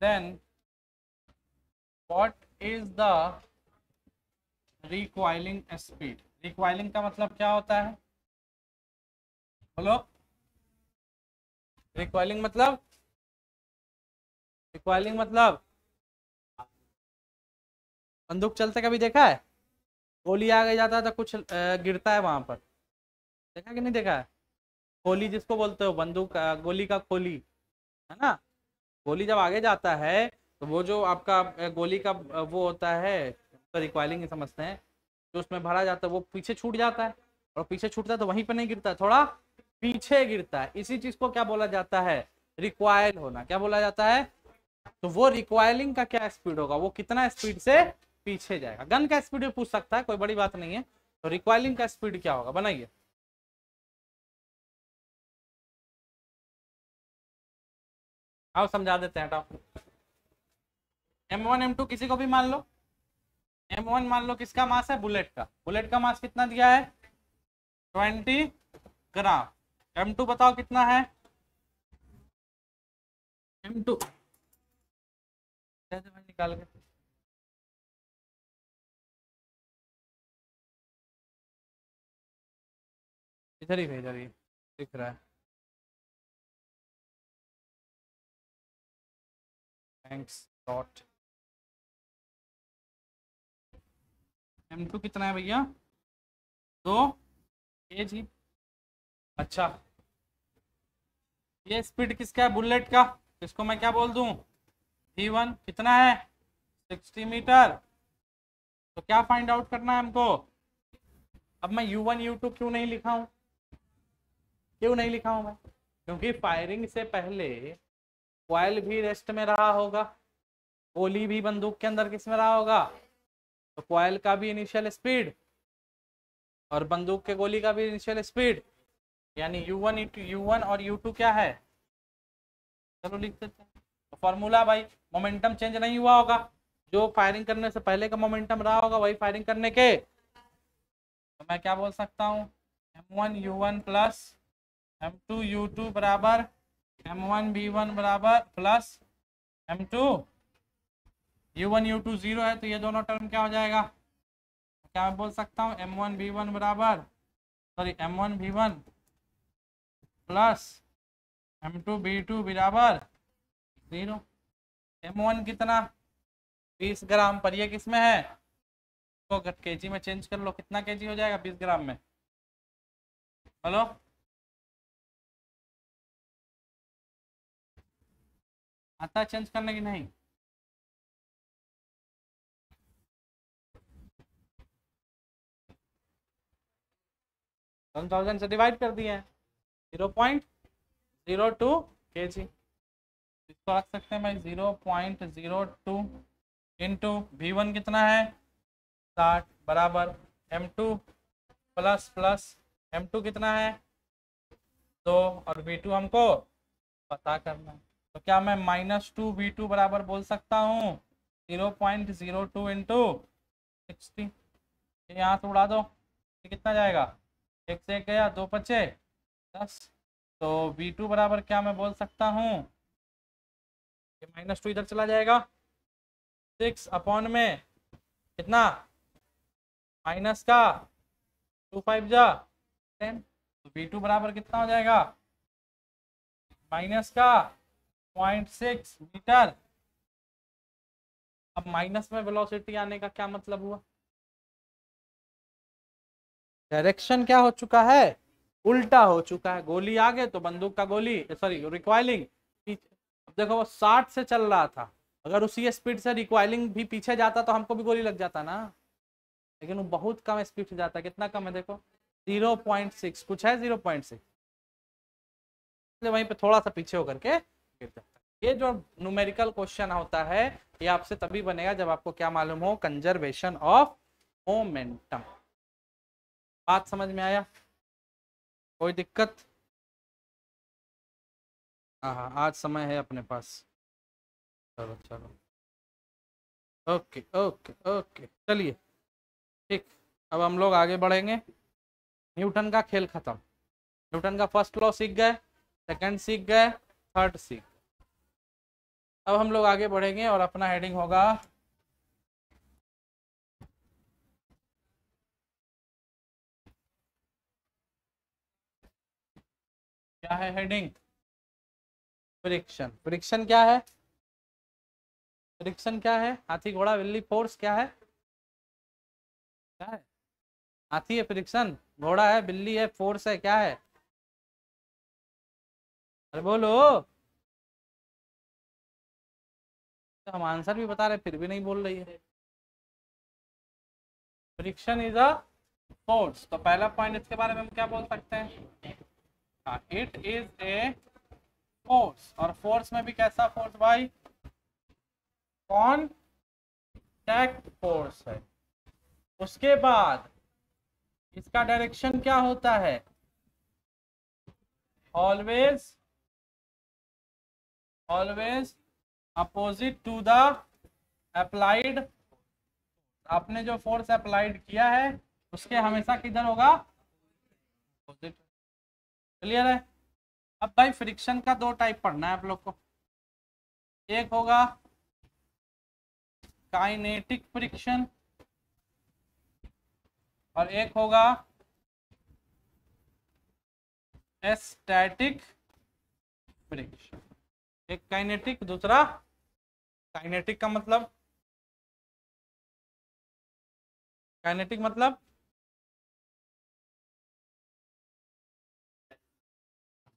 then what is the recoiling speed। recoiling का मतलब क्या होता है, बोलो, recoiling मतलब, recoiling मतलब बंदूक चलते कभी देखा है, गोली आगे जाता है तो कुछ गिरता है वहां पर, देखा कि नहीं देखा है, खोली जिसको बोलते हो, बंदूक गोली का खोली है ना, गोली जब आगे जाता है तो वो जो आपका गोली का वो होता है, तो रिकॉइलिंग समझते हैं, जो उसमें भरा जाता है वो पीछे छूट जाता है, और पीछे छूटता है तो वहीं पर नहीं गिरता है, थोड़ा पीछे गिरता है, इसी चीज को क्या बोला जाता है, रिक्वाइल होना, क्या बोला जाता है। तो वो रिक्वायलिंग का क्या स्पीड होगा, वो कितना स्पीड से पीछे जाएगा, गन का स्पीड भी पूछ सकता है, कोई बड़ी बात नहीं है, तो रिक्वायलिंग का स्पीड क्या होगा, बनाइए। आओ समझा देते हैं, हटाओ। M1 M2 किसी को भी मान लो। M1 मान लो किसका मास है, बुलेट का। बुलेट का मास कितना दिया है, 20 ग्राम। M2 बताओ कितना है, M2 निकाल के इधर ही इधर ही दिख रहा है। Thanks dot. M2 कितना है भैया, 2 kg। अच्छा ये स्पीड किसका है, बुलेट का। इसको मैं क्या बोल दूं, V1 कितना है, 60 मीटर। तो क्या फाइंड आउट करना है हमको। अब मैं U1 U2 क्यों नहीं लिखा हूं, क्यों नहीं लिखा हूं मैं, क्योंकि फायरिंग से पहले कॉइल भी रेस्ट में रहा होगा, गोली भी बंदूक के अंदर किस में रहा होगा, तो कॉइल का भी इनिशियल स्पीड और बंदूक के गोली का भी इनिशियल स्पीड, यानी U1 और U2 क्या है। चलो लिख देते हैं। तो फॉर्मूला भाई, मोमेंटम चेंज नहीं हुआ होगा, जो फायरिंग करने से पहले का मोमेंटम रहा होगा वही फायरिंग करने के। तो मैं क्या बोल सकता हूँ, M1 U1 plus M2 U2 बराबर M1 V1 बराबर प्लस M2 U1 U2 0 है, तो ये दोनों टर्म क्या हो जाएगा, क्या मैं बोल सकता हूँ M1 V1 बराबर, sorry M1 V1 plus M2 V2 बराबर 0। M1 कितना, 20 ग्राम, पर ये किस में है, तो केजी में चेंज कर लो, कितना केजी हो जाएगा 20 ग्राम में। हेलो आता है चेंज करने की नहीं, 1000 से डिवाइड कर दिए हैं, 0.02 kg। इसको रख सकते हैं भाई 0.02 इंटू V1 कितना है 60 बराबर M2 प्लस प्लस M2 कितना है 2 और V2 हमको पता करना है। तो क्या मैं -2 V2 बराबर बोल सकता हूँ 0.02 इंटू 60। यहाँ से उड़ा दो, ये कितना जाएगा, 1 से 1 गया, 2 बचे 10। तो V2 बराबर क्या मैं बोल सकता हूँ, ये -2 इधर चला जाएगा, 6 अपॉन में कितना माइनस का 2 5 जा 10। तो V2 बराबर कितना हो जाएगा, माइनस का 0.6 मीटर। अब माइनस में वेलोसिटी आने का क्या मतलब हुआ, डायरेक्शन क्या हो चुका है, उल्टा हो चुका है। गोली आगे तो बंदूक का गोली, सॉरी रिकॉइलिंग पीछे। अब देखो वो 60 से चल रहा था, अगर उसी स्पीड से रिकॉइलिंग भी पीछे जाता तो हमको भी गोली लग जाता ना, लेकिन वो बहुत कम स्पीड से जाता है। कितना कम है देखो, 0.6 कुछ है, 0.6, वहीं पे थोड़ा सा पीछे होकर के गिर जाता है। ये जो न्यूमेरिकल क्वेश्चन होता है ये आपसे तभी बनेगा जब आपको क्या मालूम हो, कंजर्वेशन ऑफ मोमेंटम। बात समझ में आया, कोई दिक्कत। हाँ हाँ आज समय है अपने पास, चलो चलो, ओके ओके ओके चलिए ठीक। अब हम लोग आगे बढ़ेंगे, न्यूटन का खेल खत्म। न्यूटन का फर्स्ट लॉ सीख गए, सेकंड सीख गए, थर्ड सीख। अब हम लोग आगे बढ़ेंगे और अपना हेडिंग होगा क्या है हेडिंग, फ्रिक्शन। फ्रिक्शन क्या है, फ्रिक्शन क्या है, हाथी घोड़ा बिल्ली, फोर्स क्या है, क्या है, हाथी है फ्रिक्शन, घोड़ा है, बिल्ली है, फोर्स है, क्या है, अरे बोलो। तो हम आंसर भी बता रहे फिर भी नहीं बोल रही है। फ्रिक्शन इज अ फोर्स, तो पहला पॉइंट इसके बारे में हम क्या बोल सकते हैं, हाँ इट इज ए फोर्स। और फोर्स में भी कैसा फोर्स भाई, कॉन्टैक्ट फोर्स है। उसके बाद इसका डायरेक्शन क्या होता है, always always opposite to the applied, आपने जो फोर्स अप्लाइड किया है उसके हमेशा किधर होगा, अपोजिट। क्लियर है। अब भाई फ्रिक्शन का दो टाइप पढ़ना है आप लोग को, एक होगा काइनेटिक फ्रिक्शन और एक होगा स्टैटिक फ्रिक्शन। एक काइनेटिक, दूसरा काइनेटिक का मतलब, काइनेटिक मतलब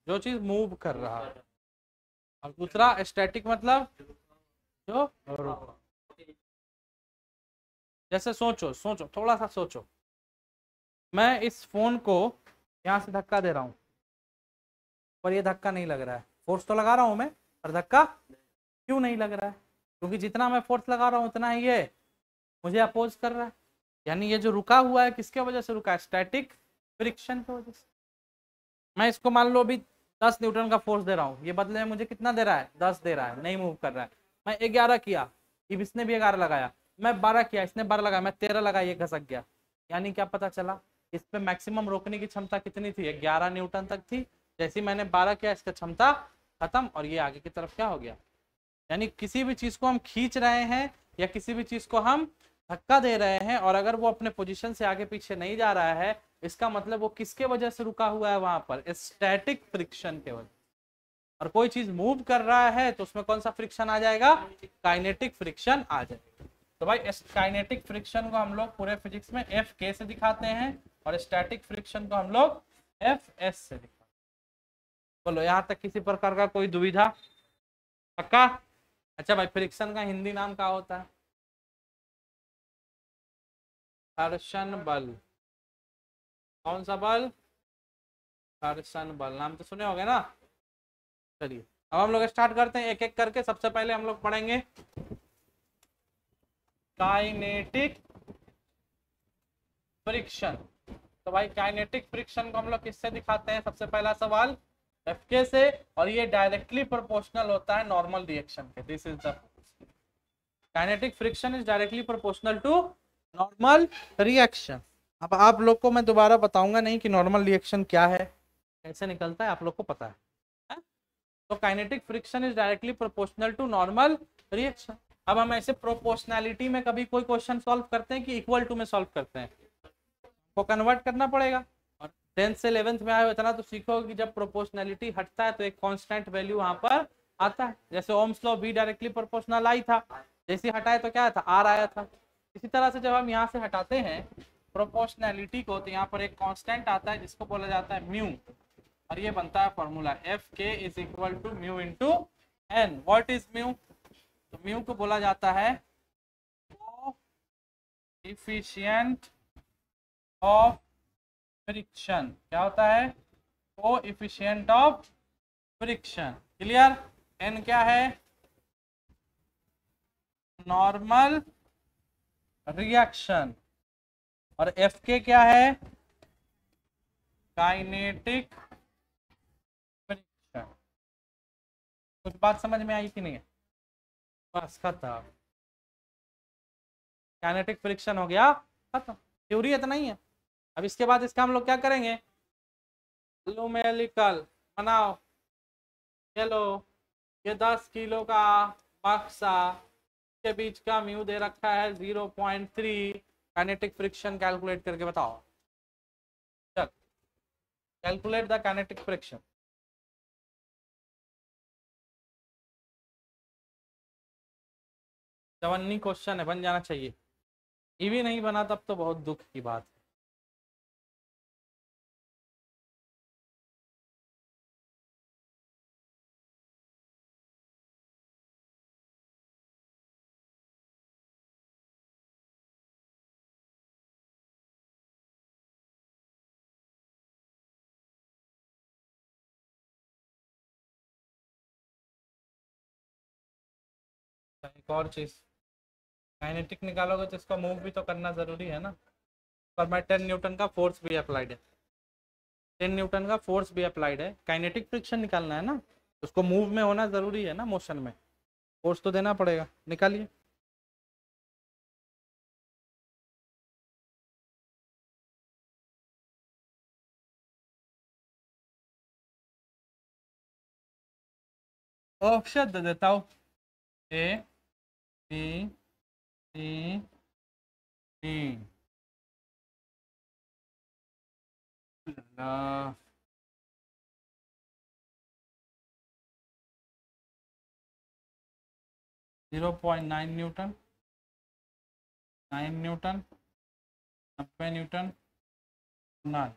जो चीज मूव कर रहा है, और दूसरा स्टैटिक मतलब जो रुक। जैसे सोचो सोचो थोड़ा सा सोचो, मैं इस फोन को यहाँ से धक्का दे रहा हूँ पर ये धक्का नहीं लग रहा है, फोर्स तो लगा रहा हूँ मैं पर धक्का क्यों नहीं लग रहा है, क्योंकि जितना मैं फोर्स लगा रहा हूँ उतना ही ये मुझे अपोज कर रहा है। यानी ये जो रुका हुआ है किसके वजह से रुका है, स्टैटिक फ्रिक्शन की वजह से। मैं इसको मान लो अभी 10 न्यूटन का फोर्स दे रहा हूँ, ये बदले में मुझे कितना दे रहा है, 10 दे रहा है, नहीं मूव कर रहा है। मैं 11 किया, अब इसने भी 11 लगाया, मैं 12 किया, इसने 12 लगाया, मैं 13 लगाया, ये घसक गया। यानी क्या पता चला, इस पे मैक्सिमम रोकने की क्षमता कितनी थी, 11 न्यूटन तक थी। जैसे ही मैंने 12 किया इसका क्षमता खत्म और ये आगे की तरफ क्या हो गया। यानी किसी भी चीज को हम खींच रहे हैं या किसी भी चीज को हम धक्का दे रहे हैं और अगर वो अपने पोजीशन से आगे पीछे नहीं जा रहा है, इसका मतलब वो किसके वजह से रुका हुआ है, वहां पर स्टैटिक फ्रिक्शन के वजह। और कोई चीज मूव कर रहा है तो उसमें कौन सा फ्रिक्शन आ जाएगा, काइनेटिक फ्रिक्शन आ जाएगा। तो भाई काइनेटिक फ्रिक्शन को हम लोग पूरे फिजिक्स में एफ के से दिखाते हैं और स्टैटिक फ्रिक्शन को हम लोग एफ एस से दिखाते हैं। बोलो यहाँ तक किसी प्रकार का कोई दुविधा, पक्का। अच्छा भाई फ्रिक्शन का हिंदी नाम क्या होता है, घर्षण बल। कौन सा बल, घर्षण बल, नाम तो सुने होंगे ना। चलिए अब हम लोग स्टार्ट करते हैं एक एक करके। सबसे पहले हम लोग पढ़ेंगे काइनेटिक फ्रिक्शन। तो भाई काइनेटिक फ्रिक्शन को हम लोग किससे दिखाते हैं, सबसे पहला सवाल एफ के से, और ये डायरेक्टली प्रोपोर्शनल होता है नॉर्मल रिएक्शन के। This is the kinetic friction is directly proportional to normal reaction. अब आप लोग को मैं दोबारा बताऊंगा नहीं कि नॉर्मल रिएक्शन क्या है, कैसे निकलता है, आप लोग को पता है? तो kinetic friction is directly proportional to normal reaction. अब हम ऐसे प्रोपोर्शनैलिटी में कभी कोई क्वेश्चन सॉल्व करते हैं कि इक्वल टू में सॉल्व करते हैं, को कन्वर्ट करना पड़ेगा। और 10th से 11th में आए हो इतना तो सीखो कि जब प्रोपोर्शनैलिटी हटता है तो एक कांस्टेंट वैल्यू वहां पर आता है। जैसे Ohm's law B directly proportional I था, जैसे हटाए तो क्या था, आर आया था। इसी तरह से जब हम यहाँ से हटाते हैं प्रोपोर्शनैलिटी को तो यहाँ पर एक कांस्टेंट आता है जिसको बोला जाता है म्यू, और ये बनता है formula F k is equal to mu into N. What is mu, तो म्यू को बोला जाता है कोएफिशिएंट ऑफ फ्रिक्शन। क्या होता है, coefficient of friction. Clear. N क्या है, नॉर्मल रिएक्शन, और एफ के क्या है, काइनेटिक फ्रिक्शन। कुछ बात समझ में आई कि नहीं है, बस खत्म। काइनेटिक फ्रिक्शन हो गया खत्म, थ्योरी इतना ही है। अब इसके बाद इसका हम लोग क्या करेंगे, न्यूमेरिकल बनाओ। चलो ये 10 किलो का बक्सा के बीच का म्यू दे रखा है 0.3, काइनेटिक फ्रिक्शन कैलकुलेट करके बताओ। चल कैलकुलेट द काइनेटिक फ्रिक्शन। चवन्नी क्वेश्चन है, बन जाना चाहिए। इवी नहीं बना तब तो बहुत दुख की बात है। एक और चीज, काइनेटिक निकालोगे तो इसको मूव भी तो करना जरूरी है ना। पर मैं 10 न्यूटन का फोर्स भी अप्लाइड है, 10 न्यूटन का फोर्स भी अप्लाइड है, काइनेटिक फ्रिक्शन निकालना है ना। उसको मूव में होना ज़रूरी है ना, मोशन में फोर्स तो देना पड़ेगा। निकालिए। ऑप्शन दे देता हूँ, A B C D. 0.9 newton, 9 newton, 90 newton, 9।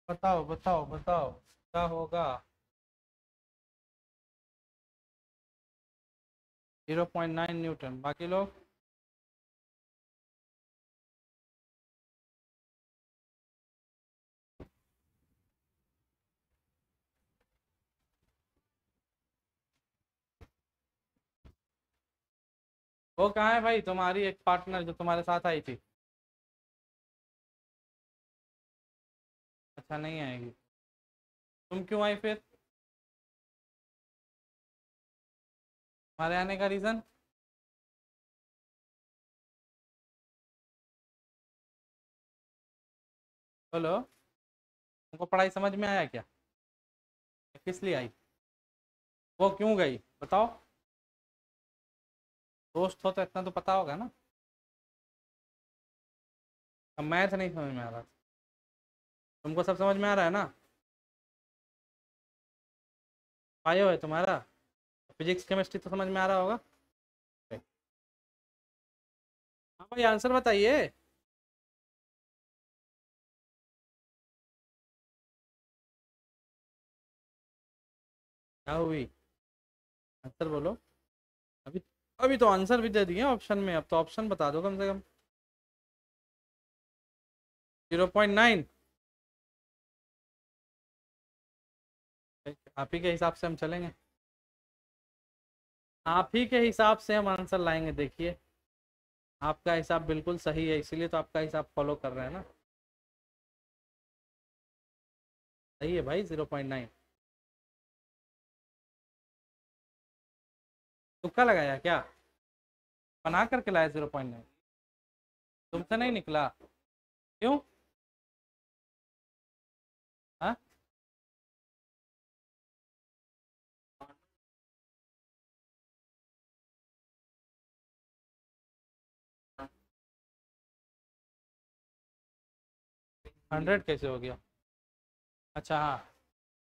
बताओ बताओ बताओ क्या होगा। 0.9 न्यूटन। बाकी लोग वो कहाँ है भाई, तुम्हारी एक पार्टनर जो तुम्हारे साथ आई थी? अच्छा नहीं आएगी। तुम क्यों आई फिर? हमारे आने का रीज़न? बोलो। तुमको पढ़ाई समझ में आया क्या? किस लिए आई? वो क्यों गई बताओ। दोस्त हो तो इतना तो पता होगा ना। अब मैथ नहीं समझ में आ रहा, तुमको सब समझ में आ रहा है ना? बायो है तुम्हारा, फिजिक्स केमिस्ट्री तो समझ में आ रहा होगा। हाँ भाई आंसर बताइए। क्या हुई? आंसर बोलो। अभी अभी तो आंसर भी दे दिए ऑप्शन में, अब तो ऑप्शन बता दो कम से कम। 0.9। आप ही के हिसाब से हम चलेंगे, आप ही के हिसाब से हम आंसर लाएंगे। देखिए आपका हिसाब बिल्कुल सही है, इसीलिए तो आपका हिसाब फॉलो कर रहे हैं ना। सही है भाई 0.9। तुक्का लगाया क्या? बना करके लाया 0.9? तुमसे नहीं निकला? क्यों? हाँ 100 कैसे हो गया? अच्छा हाँ,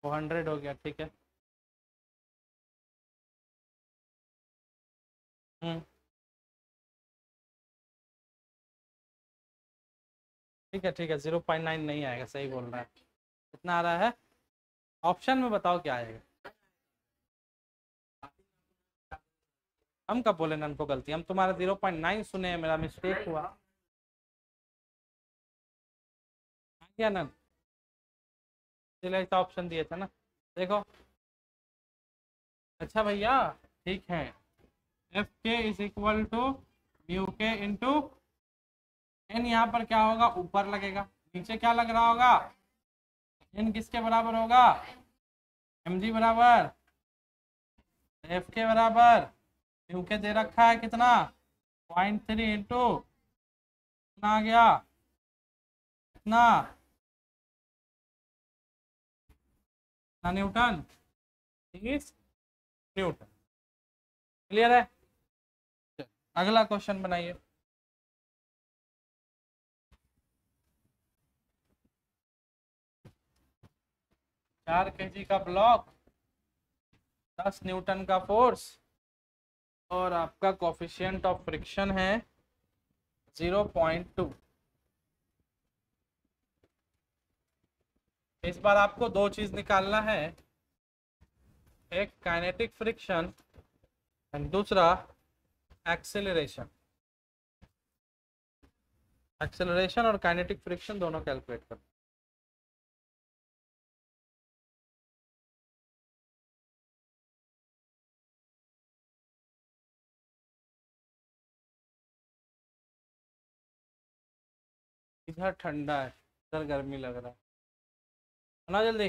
वो 100 हो गया, ठीक है। हम्म, ठीक है ठीक है, 0.9 नहीं आएगा, सही बोल रहा है। कितना आ रहा है? ऑप्शन में बताओ क्या आएगा। हम कब बोले नन को गलती? हम तुम्हारा 0.9 सुने हैं, मेरा मिस्टेक हुआ। हाँ क्या नन, इसलिए ऐसा ऑप्शन दिए थे ना। देखो। अच्छा भैया, ठीक है। F k is equal to mu k into N. यहाँ पर क्या होगा, ऊपर लगेगा। नीचे क्या लग रहा होगा? एन किसके बराबर होगा? एम जी बराबर एफ के बराबर म्यू के दे रखा है कितना, 0.3 इंटू कितना आ गया, कितना कितना न्यूटन, 30 न्यूटन। क्लियर है? अगला क्वेश्चन बनाइए। 4 kg का ब्लॉक, 10 न्यूटन का फोर्स, और आपका कोफिशिएंट ऑफ फ्रिक्शन है 0.2। इस बार आपको दो चीज निकालना है, एक काइनेटिक फ्रिक्शन एंड दूसरा एक्सेलरेशन। एक्सेलरेशन और काइनेटिक फ्रिक्शन दोनों कैलकुलेट कर। इधर ठंडा है, इधर गर्मी लग रहा है। ना जल्दी।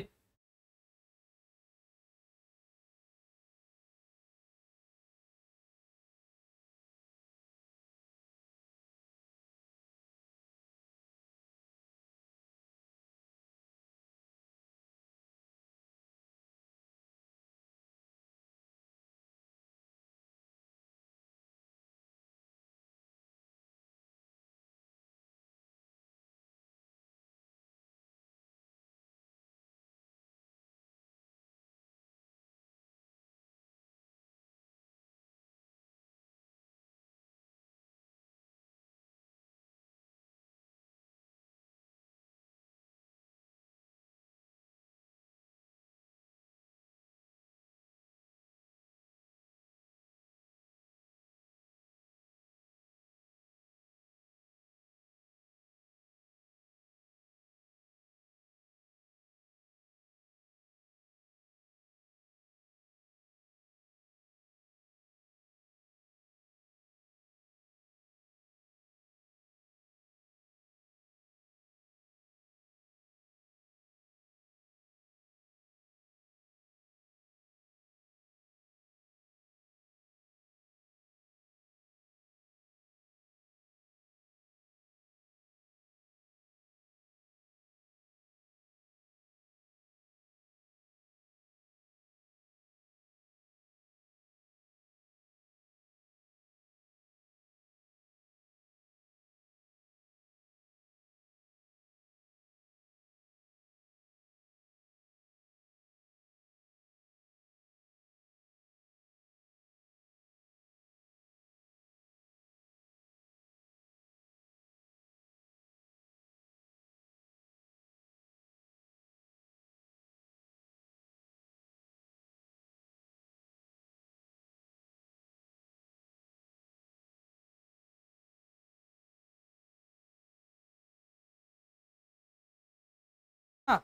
हाँ,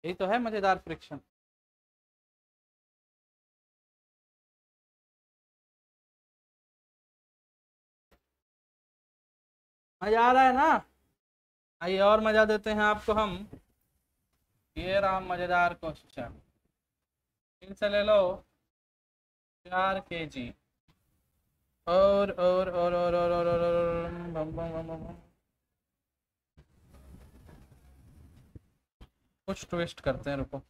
यही तो है मजेदार फ्रिक्शन। मजा आ रहा है ना? आइए और मजा देते हैं आपको हम। ये रहा मजेदार क्वेश्चन। इनसे ले लो 4 kg। और बम बम बम बम। कुछ ट्विस्ट करते हैं, रुको।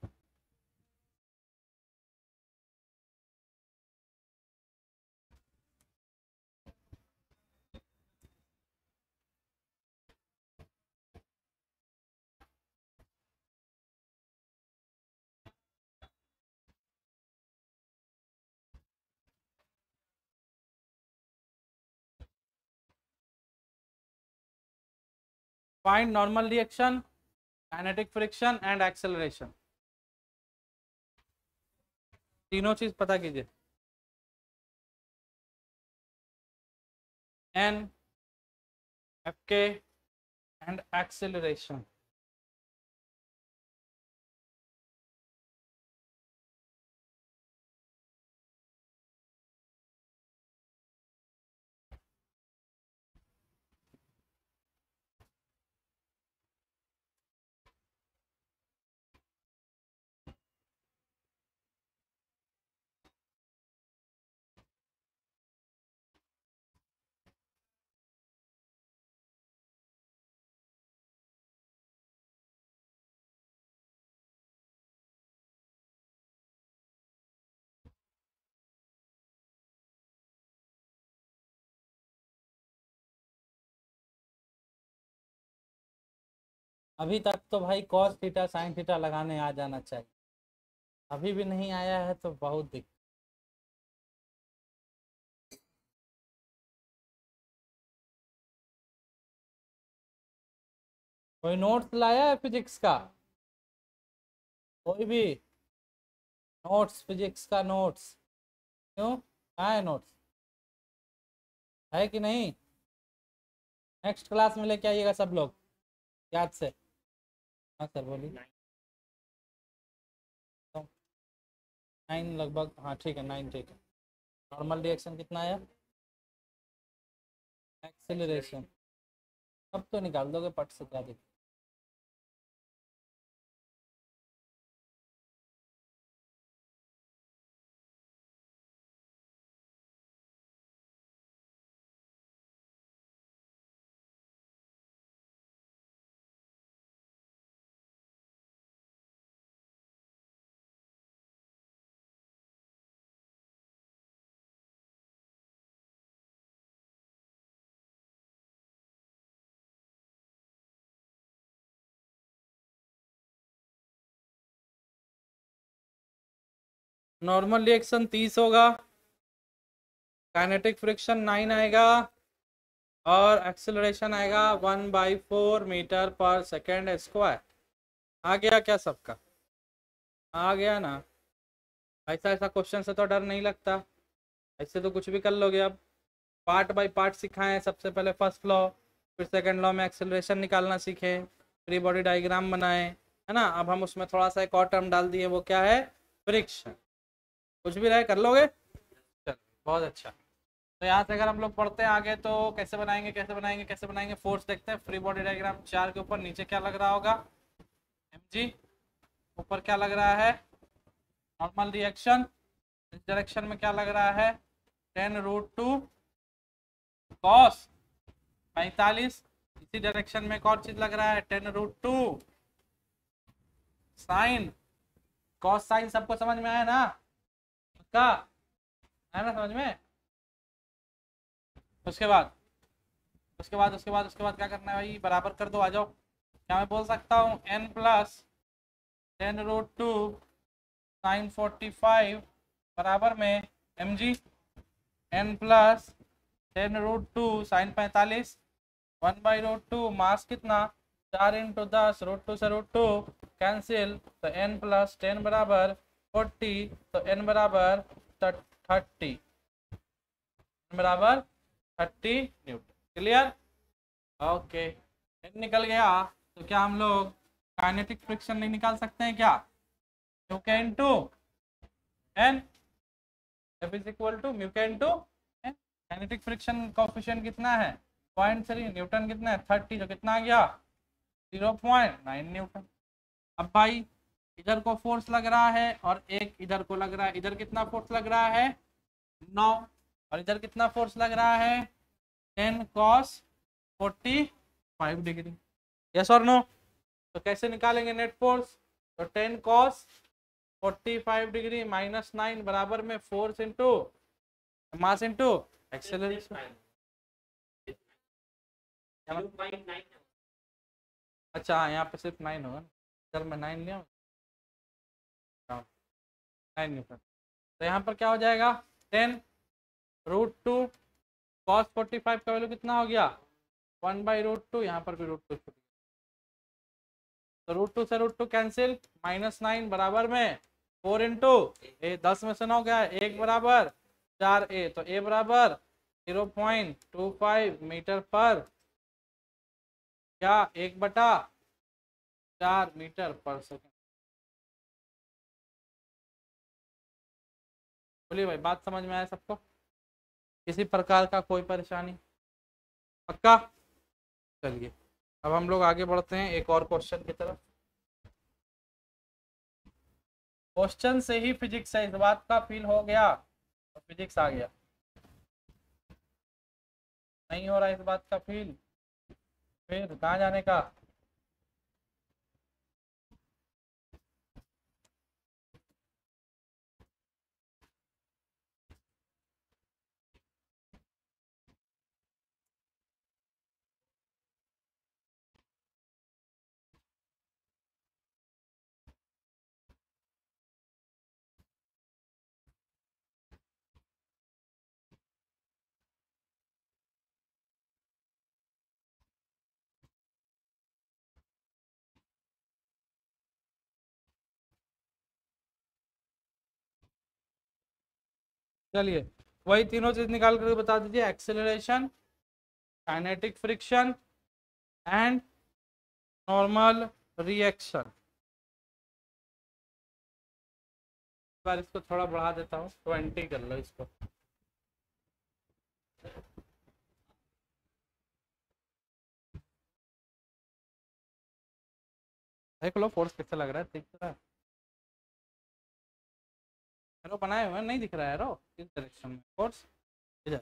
Find normal reaction, kinetic friction and acceleration. तीनों चीज पता कीजिए। एन, एफ के एंड एक्सेलरेशन। अभी तक तो भाई कॉस थीटा साइन थीटा लगाने आ जाना चाहिए, अभी भी नहीं आया है तो बहुत दिक्कत। कोई नोट्स लाया है फिजिक्स का? कोई भी नोट्स, फिजिक्स का नोट्स? क्यों, कहाँ है नोट्स, है कि नहीं? नेक्स्ट क्लास में लेके आइएगा सब लोग याद से। हाँ सर बोलिए। 9 लगभग, हाँ ठीक है 9 ठीक है। नॉर्मल रिएक्शन कितना आया? एक्सेलरेशन अब तो निकाल दोगे पट से, क्या दिक्कत? नॉर्मल रिएक्शन 30 होगा, काइनेटिक फ्रिक्शन 9 आएगा, और एक्सेलरेशन आएगा 1/4 मीटर पर सेकेंड स्क्वायर। आ गया क्या सबका? आ गया ना? ऐसा ऐसा क्वेश्चन से तो डर नहीं लगता, ऐसे तो कुछ भी कर लोगे। अब पार्ट बाय पार्ट सिखाएं, सबसे पहले फर्स्ट लॉ, फिर सेकंड लॉ में एक्सेलरेशन निकालना सीखें, फ्री बॉडी डायग्राम बनाएं, है ना। अब हम उसमें थोड़ा सा एक और टर्म डाल दिए, वो क्या है? फ्रिक्शन। कुछ भी रहे कर लोगे, चलो बहुत अच्छा। तो यहाँ से अगर हम लोग पढ़ते हैं आगे, तो कैसे बनाएंगे कैसे बनाएंगे कैसे बनाएंगे, फोर्स देखते हैं। फ्री बॉडी डायग्राम 4 के ऊपर नीचे क्या लग रहा होगा? mg। ऊपर क्या लग रहा है? Normal reaction. इस डायरेक्शन में क्या लग रहा है? 10√2 कॉस 45। इसी डायरेक्शन में एक और चीज लग रहा है, 10√2 साइन। कॉस साइन सबको समझ में आया ना? उसका है ना समझ में? उसके बाद क्या करना है भाई? बराबर कर दो, आ जाओ। क्या मैं बोल सकता हूँ? n+10√2 साइन 45 बराबर में mg। n+10√2 साइन 45, 1/√2 मास कितना? 4 × 10, √2 से √2 कैंसिल, तो n+10 बराबर 40, तो n बराबर 30, बराबर 30 न्यूटन। क्लियर? ओके। n निकल गया, तो क्या हम लोग काइनेटिक फ्रिक्शन नहीं निकाल सकते हैं क्या? Mu k into n, F is equal to mu k into n। Kinetic friction coefficient कितना है? 0.3। न्यूटन कितना है? 30, जो कितना आ गया? 0.9 न्यूटन। अब भाई इधर को फोर्स लग रहा है और एक इधर को लग रहा है। इधर कितना फोर्स लग रहा है? 9। और इधर कितना फोर्स लग रहा है? 10 cos 45 डिग्री। यस और नो? तो कैसे निकालेंगे नेट फोर्स? तो 10 cos 45 डिग्री माइनस 9 बराबर में force into mass into acceleration. अच्छा हाँ, यहाँ पे सिर्फ 9 होगा ना, इधर मैं 9 लिया 9 न्यूटन। तो यहाँ पर क्या हो जाएगा? 10√2 cos 45 का वैल्यू कितना हो गया? 1/√2। यहाँ पर भी √2, तो √2 से √2 कैंसिल, -9 बराबर में 4 इंटू 10 में से 9 गया, 1 बराबर 4a, तो a बराबर 0.25 मीटर पर क्या 1/4 मीटर पर सेकेंड। बोलिए भाई, बात समझ में आया सबको? किसी प्रकार का कोई परेशानी? पक्का? चलिए अब हम लोग आगे बढ़ते हैं एक और क्वेश्चन की तरफ। क्वेश्चन से ही फिजिक्स है, इस बात का फील हो गया तो फिजिक्स आ गया। नहीं हो रहा इस बात का फील, फिर कहाँ जाने का? चलिए वही तीनों चीज निकाल कर बता दीजिए, acceleration, kinetic friction and normal reaction. बार इसको थोड़ा बढ़ा देता हूँ, 20 कर लो इसको। देख लो फोर्स कैसा लग रहा है, दिख रहा है? एरो बनाए हुए नहीं दिख रहा है? एरो किस डायरेक्शन में? फोर्स इधर।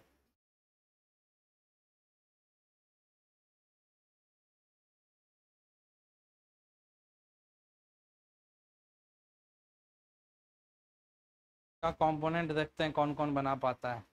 का कंपोनेंट देखते हैं कौन कौन बना पाता है।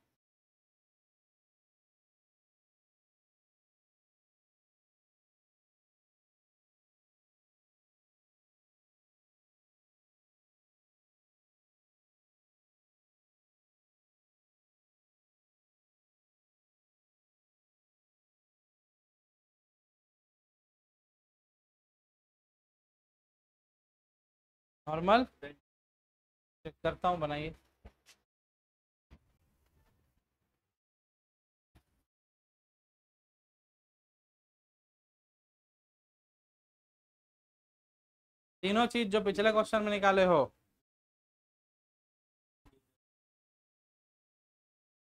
नॉर्मल चेक करता हूँ, बनाइए। तीनों चीज जो पिछले क्वेश्चन में निकाले हो।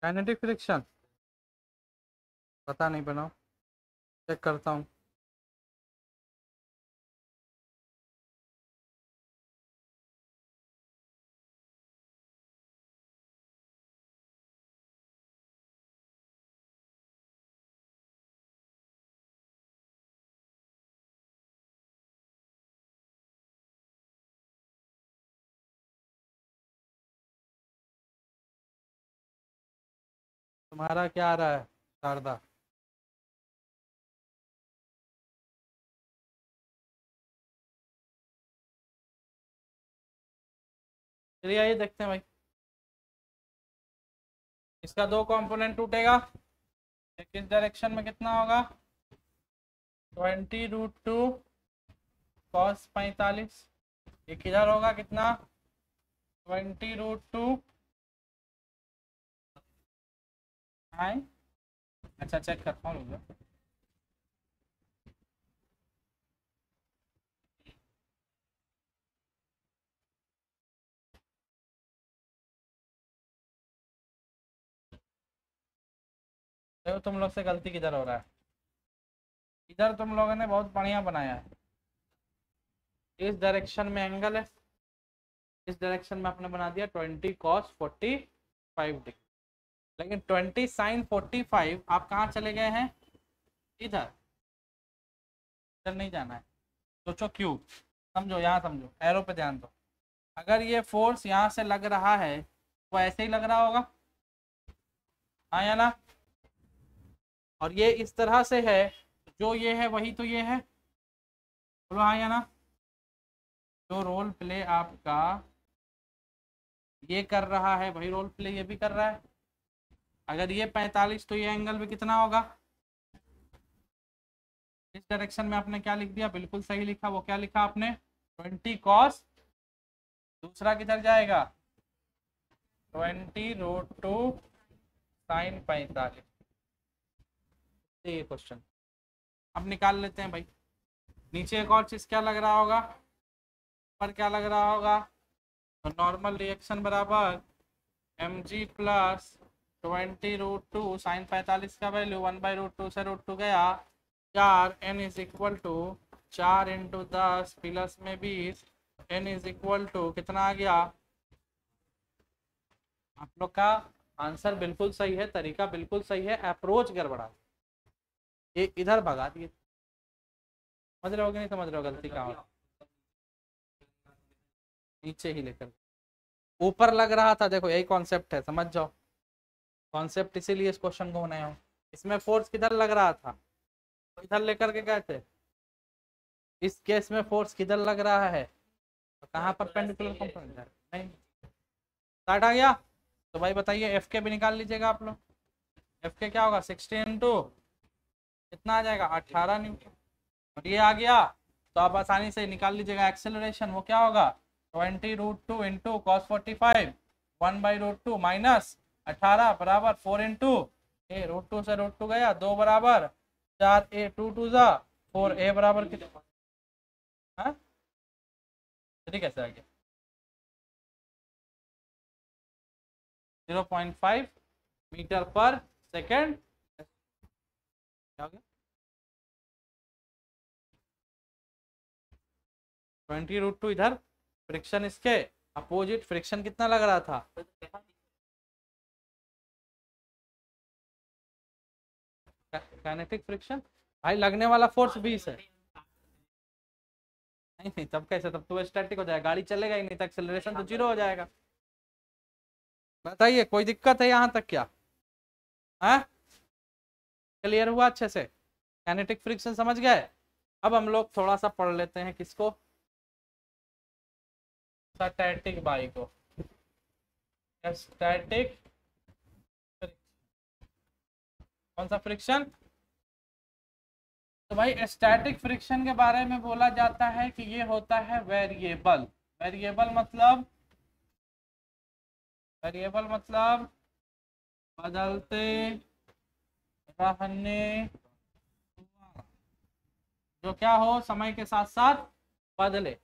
काइनेटिक फ्रिक्शन पता नहीं, बनाओ, चेक करता हूँ। तुम्हारा क्या आ रहा है शारदा? चलिए आइए देखते हैं भाई। इसका दो कंपोनेंट टूटेगा, एक इस डायरेक्शन में कितना होगा, 20√2 cos 45। एक इधर होगा कितना, 20√2 हाई। अच्छा चेक करता हूँ। देखो तुम लोग से गलती किधर हो रहा है। इधर तुम लोगों ने बहुत बढ़िया बनाया है, इस डायरेक्शन में एंगल है, इस डायरेक्शन में आपने बना दिया 20 cos 45 डिग्री। लेकिन 20 sin 45 आप कहाँ चले गए हैं, इधर। इधर नहीं जाना है, सोचो क्यों, समझो, यहाँ समझो, एरो पे ध्यान दो। अगर ये फोर्स यहाँ से लग रहा है तो ऐसे ही लग रहा होगा, हाँ या ना? और ये इस तरह से है, जो ये है वही तो ये है, बोलो हाँ या ना? जो रोल प्ले आपका ये कर रहा है वही रोल प्ले ये भी कर रहा है। अगर ये 45 तो ये एंगल भी कितना होगा, इस डायरेक्शन में आपने क्या लिख दिया, बिल्कुल सही लिखा। वो क्या लिखा आपने, 20 cos, दूसरा किधर जाएगा, 20√2 sin 45। ये क्वेश्चन अब निकाल लेते हैं भाई। नीचे एक और चीज क्या लग रहा होगा, पर क्या लग रहा होगा, तो नॉर्मल रिएक्शन बराबर mg प्लस 20√2 साइन 45 का वैल्यू 1/√2 से √2 गया, 4 n is equal to 4 into 10 plus में 20, n इज इक्वल टू कितना आ गया। आप लोग का आंसर बिल्कुल सही है, तरीका बिल्कुल सही है, अप्रोच गड़बड़ा, ये इधर भगा दिए। समझ रहे हो कि नहीं समझ रहे हो, गलती कहाँ हो, नीचे ही लेकर ऊपर लग रहा था। देखो यही कॉन्सेप्ट है, समझ जाओ कॉन्सेप्ट, इसीलिए इस क्वेश्चन को बनाया हूँ। इसमें फोर्स किधर लग रहा था, तो इधर लेकर के गए थे। इस केस में फोर्स किधर लग रहा है, तो कहाँ परपेंडिकुलर कंपोनेंट है, नहीं स्टार्ट आ गया। तो भाई बताइए एफ के भी निकाल लीजिएगा आप लोग। एफ के क्या होगा, 60 इंटू कितना आ जाएगा, 18 न्यूटन। और ये आ गया तो आप आसानी से निकाल लीजिएगा एक्सेलरेशन, वो क्या होगा, 20√2 इंटू cos 45 1/√2 माइनस 18 बराबर 4 इंटू ए, √2 से √2 गया, 2 बराबर 4a, 2 2 जा 4a बराबर कितना, हाँ ठीक है, कैसे आ गया 0.5 मीटर पर सेकेंड, क्या हो गया 20 √2, इधर फ्रिक्शन इसके अपोजिट, फ्रिक्शन कितना लग रहा था, काइनेटिक फ्रिक्शन भाई, लगने वाला फोर्स 20 है, नहीं नहीं तब कैसे, तब तो स्टैटिक हो जाएगा, गाड़ी चलेगा ही नहीं, तो एक्सेलरेशन तो 0 हो जाएगा। बताइए कोई दिक्कत है यहाँ तक क्या, हाँ क्लियर हुआ अच्छे से, काइनेटिक फ्रिक्शन समझ गए। अब हम लोग थोड़ा सा पढ़ लेते हैं किसको, स्टैटिक बाई को, स्टैटिक, कौन सा फ्रिक्शन, तो भाई स्टैटिक फ्रिक्शन के बारे में बोला जाता है कि ये होता है वेरिएबल, वेरिएबल मतलब, वेरिएबल मतलब बदलते रहने, जो क्या हो समय के साथ साथ बदले,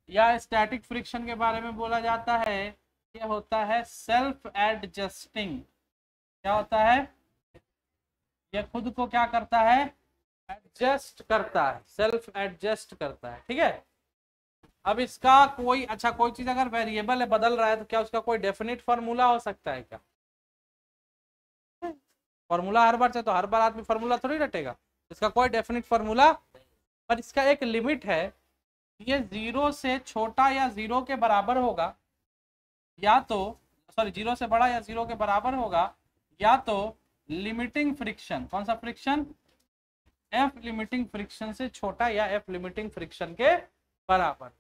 या स्टैटिक फ्रिक्शन के बारे में बोला जाता है, ये होता है सेल्फ एडजस्टिंग, क्या होता है, ये खुद को क्या करता है, एडजस्ट करता है, सेल्फ एडजस्ट करता है, ठीक है। अब इसका कोई, अच्छा कोई चीज अगर वेरिएबल है, बदल रहा है, तो क्या उसका कोई डेफिनेट फार्मूला हो सकता है क्या, फार्मूला हर बार से, तो हर बार आदमी फार्मूला थोड़ी रटेगा, इसका कोई डेफिनेट फार्मूला, पर इसका एक लिमिट है, ये 0 से छोटा या 0 के बराबर होगा, या तो सॉरी 0 से बड़ा या 0 के बराबर होगा, या तो लिमिटिंग फ्रिक्शन, कौन सा फ्रिक्शन, एफ लिमिटिंग फ्रिक्शन से छोटा या एफ लिमिटिंग फ्रिक्शन के बराबर,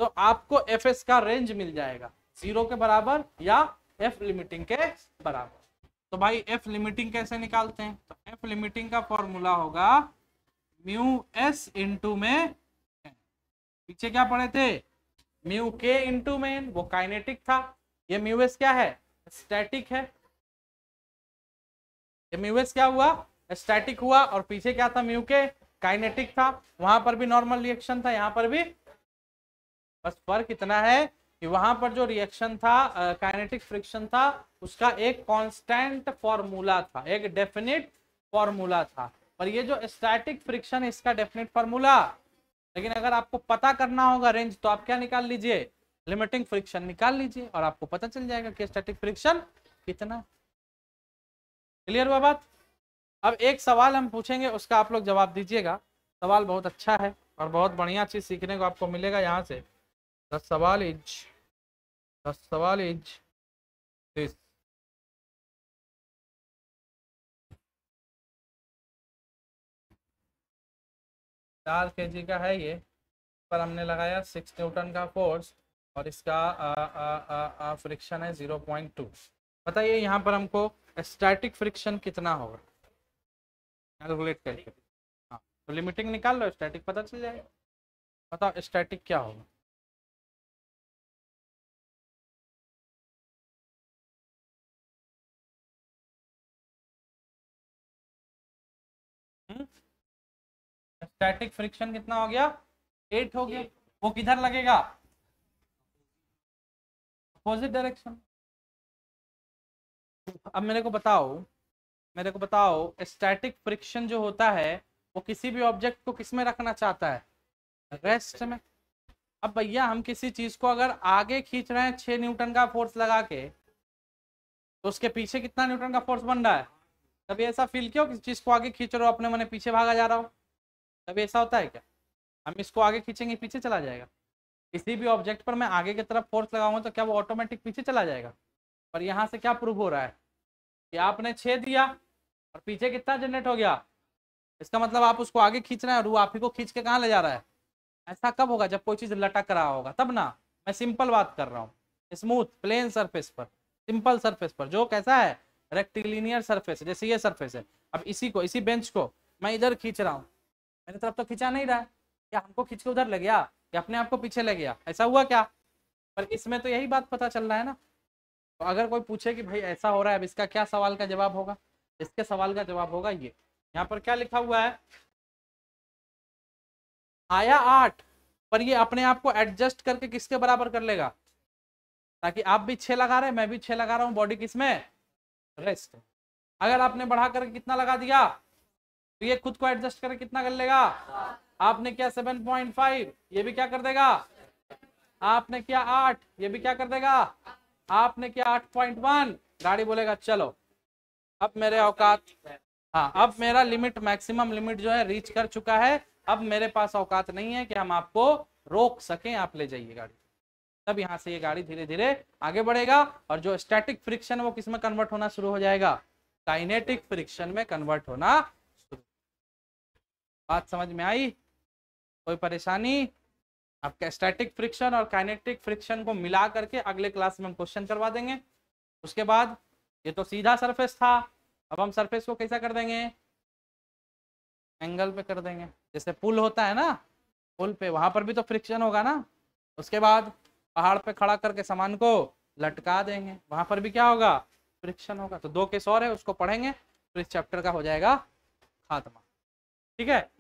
तो आपको एफ एस का रेंज मिल जाएगा 0 के बराबर या एफ लिमिटिंग के बराबर। तो भाई एफ लिमिटिंग कैसे निकालते हैं, तो एफ लिमिटिंग का फॉर्मूला होगा म्यू एस इंटू में, पीछे क्या पढ़े थे, म्यू के इंटू में, वो काइनेटिक था, ये म्यू एस क्या है, स्टैटिक है, ये म्यू एस क्या हुआ, स्टैटिक हुआ, और पीछे क्या था, म्यू के काइनेटिक था, वहां पर भी नॉर्मल रिएक्शन था, यहाँ पर भी, बस फर्क इतना है कि वहां पर जो रिएक्शन था, काइनेटिक फ्रिक्शन था, उसका एक कांस्टेंट फॉर्मूला था, एक डेफिनेट फॉर्मूला था, पर ये जो स्टैटिक फ्रिक्शन है इसका डेफिनेट फॉर्मूला, लेकिन अगर आपको पता करना होगा रेंज, तो आप क्या निकाल लीजिए, लिमिटिंग फ्रिक्शन निकाल लीजिए, और आपको पता चल जाएगा कि स्टैटिक फ्रिक्शन कितना। क्लियर हुआ बात। अब एक सवाल हम पूछेंगे, उसका आप लोग जवाब दीजिएगा, सवाल बहुत अच्छा है और बहुत बढ़िया चीज सीखने को आपको मिलेगा यहाँ से। द सवाल इज दिस, 4 kg का है ये, पर हमने लगाया 6 न्यूटन का फोर्स, और इसका फ्रिक्शन है 0.2। बताइए यहाँ पर हमको स्टैटिक फ्रिक्शन कितना होगा, कैलकुलेट करके, हाँ तो लिमिटिंग निकाल लो, स्टैटिक पता चल जाएगा, बताओ स्टैटिक क्या होगा। स्टैटिक फ्रिक्शन कितना हो गया, 8 हो गया, वो किधर लगेगा, अपोजिट डायरेक्शन। अब मेरे को बताओ स्टैटिक फ्रिक्शन जो होता है वो किसी भी ऑब्जेक्ट को किस में रखना चाहता है, रेस्ट में। अब भैया हम किसी चीज को अगर आगे खींच रहे हैं 6 न्यूटन का फोर्स लगा के, तो उसके पीछे कितना न्यूटन का फोर्स बन रहा है, कभी ऐसा फील किया हो किसी चीज को आगे खींच रहे हो, अपने मन पीछे भागा जा रहा हो, कभी ऐसा होता है क्या, हम इसको आगे खींचेंगे पीछे चला जाएगा, किसी भी ऑब्जेक्ट पर मैं आगे की तरफ फोर्स लगाऊंगा तो क्या वो ऑटोमेटिक पीछे चला जाएगा। पर यहाँ से क्या प्रूव हो रहा है कि आपने 6 दिया और पीछे कितना जनरेट हो गया, इसका मतलब आप उसको आगे खींच रहे हैं और वो आप ही को खींच के कहाँ ले जा रहा है। ऐसा कब होगा, जब कोई चीज लटक रहा होगा तब ना। मैं सिंपल बात कर रहा हूँ, स्मूथ प्लेन सरफेस पर, सिंपल सरफेस पर, जो कैसा है रेक्टिलिनियर सरफेस, जैसे ये सरफेस है। अब इसी बेंच को मैं इधर खींच रहा हूँ, मेरी तरफ तो खींचा नहीं रहा है, क्या हमको खींच के उधर ले गया या अपने आप को पीछे ले गया, ऐसा हुआ क्या। पर इसमें तो यही बात पता चल रहा है ना, तो अगर कोई पूछे कि भाई ऐसा हो रहा है, अब इसका क्या सवाल का जवाब होगा, इसके सवाल का जवाब होगा ये, यहाँ पर क्या लिखा हुआ है, आया 8, पर ये अपने आप को एडजस्ट करके किसके बराबर कर लेगा, ताकि आप भी 6 लगा रहे हैं, मैं भी 6 लगा रहा हूँ, बॉडी किसमें, रेस्ट। अगर आपने बढ़ा करके कितना लगा दिया, तो ये खुद को एडजस्ट करके कितना कर लेगा, आपने किया 7.5, ये भी क्या कर देगा, आपने किया 8, ये भी क्या कर देगा, आपने किया 8.1, गाड़ी बोलेगा चलो अब मेरे औकात, हाँ अब मेरा लिमिट, मैक्सिमम लिमिट जो है रीच कर चुका है, अब मेरे पास औकात नहीं है कि हम आपको रोक सकें, आप ले जाइए गाड़ी। तब यहां से ये गाड़ी धीरे धीरे आगे बढ़ेगा, और जो स्टैटिक फ्रिक्शन वो किस में कन्वर्ट होना शुरू हो जाएगा, काइनेटिक फ्रिक्शन में कन्वर्ट होना शुरू। बात समझ में आई, कोई परेशानी? आपका स्टैटिक फ्रिक्शन और काइनेटिक फ्रिक्शन को मिला करके अगले क्लास में हम क्वेश्चन करवा देंगे। उसके बाद ये तो सीधा सरफेस था, अब हम सरफेस को कैसा कर देंगे, एंगल पे कर देंगे। जैसे पुल होता है ना, पुल पे वहां पर भी तो फ्रिक्शन होगा ना, उसके बाद पहाड़ पे खड़ा करके सामान को लटका देंगे, वहां पर भी क्या होगा, फ्रिक्शन होगा। तो 2 केस और है, उसको पढ़ेंगे तो इस चैप्टर का हो जाएगा खात्मा। ठीक है,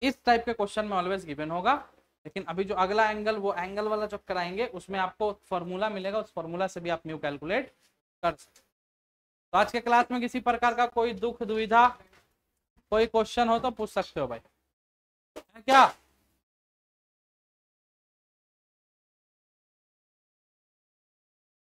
इस टाइप के क्वेश्चन में ऑलवेज गिवन होगा। लेकिन अभी जो अगला एंगल, वो एंगल वाला जो कराएंगे उसमें आपको फॉर्मूला मिलेगा, उस फॉर्मूला से भी आप म्यू कैलकुलेट कर सकते। तो आज के क्लास में किसी प्रकार का कोई दुख दुविधा, कोई क्वेश्चन हो तो पूछ सकते हो भाई, है क्या?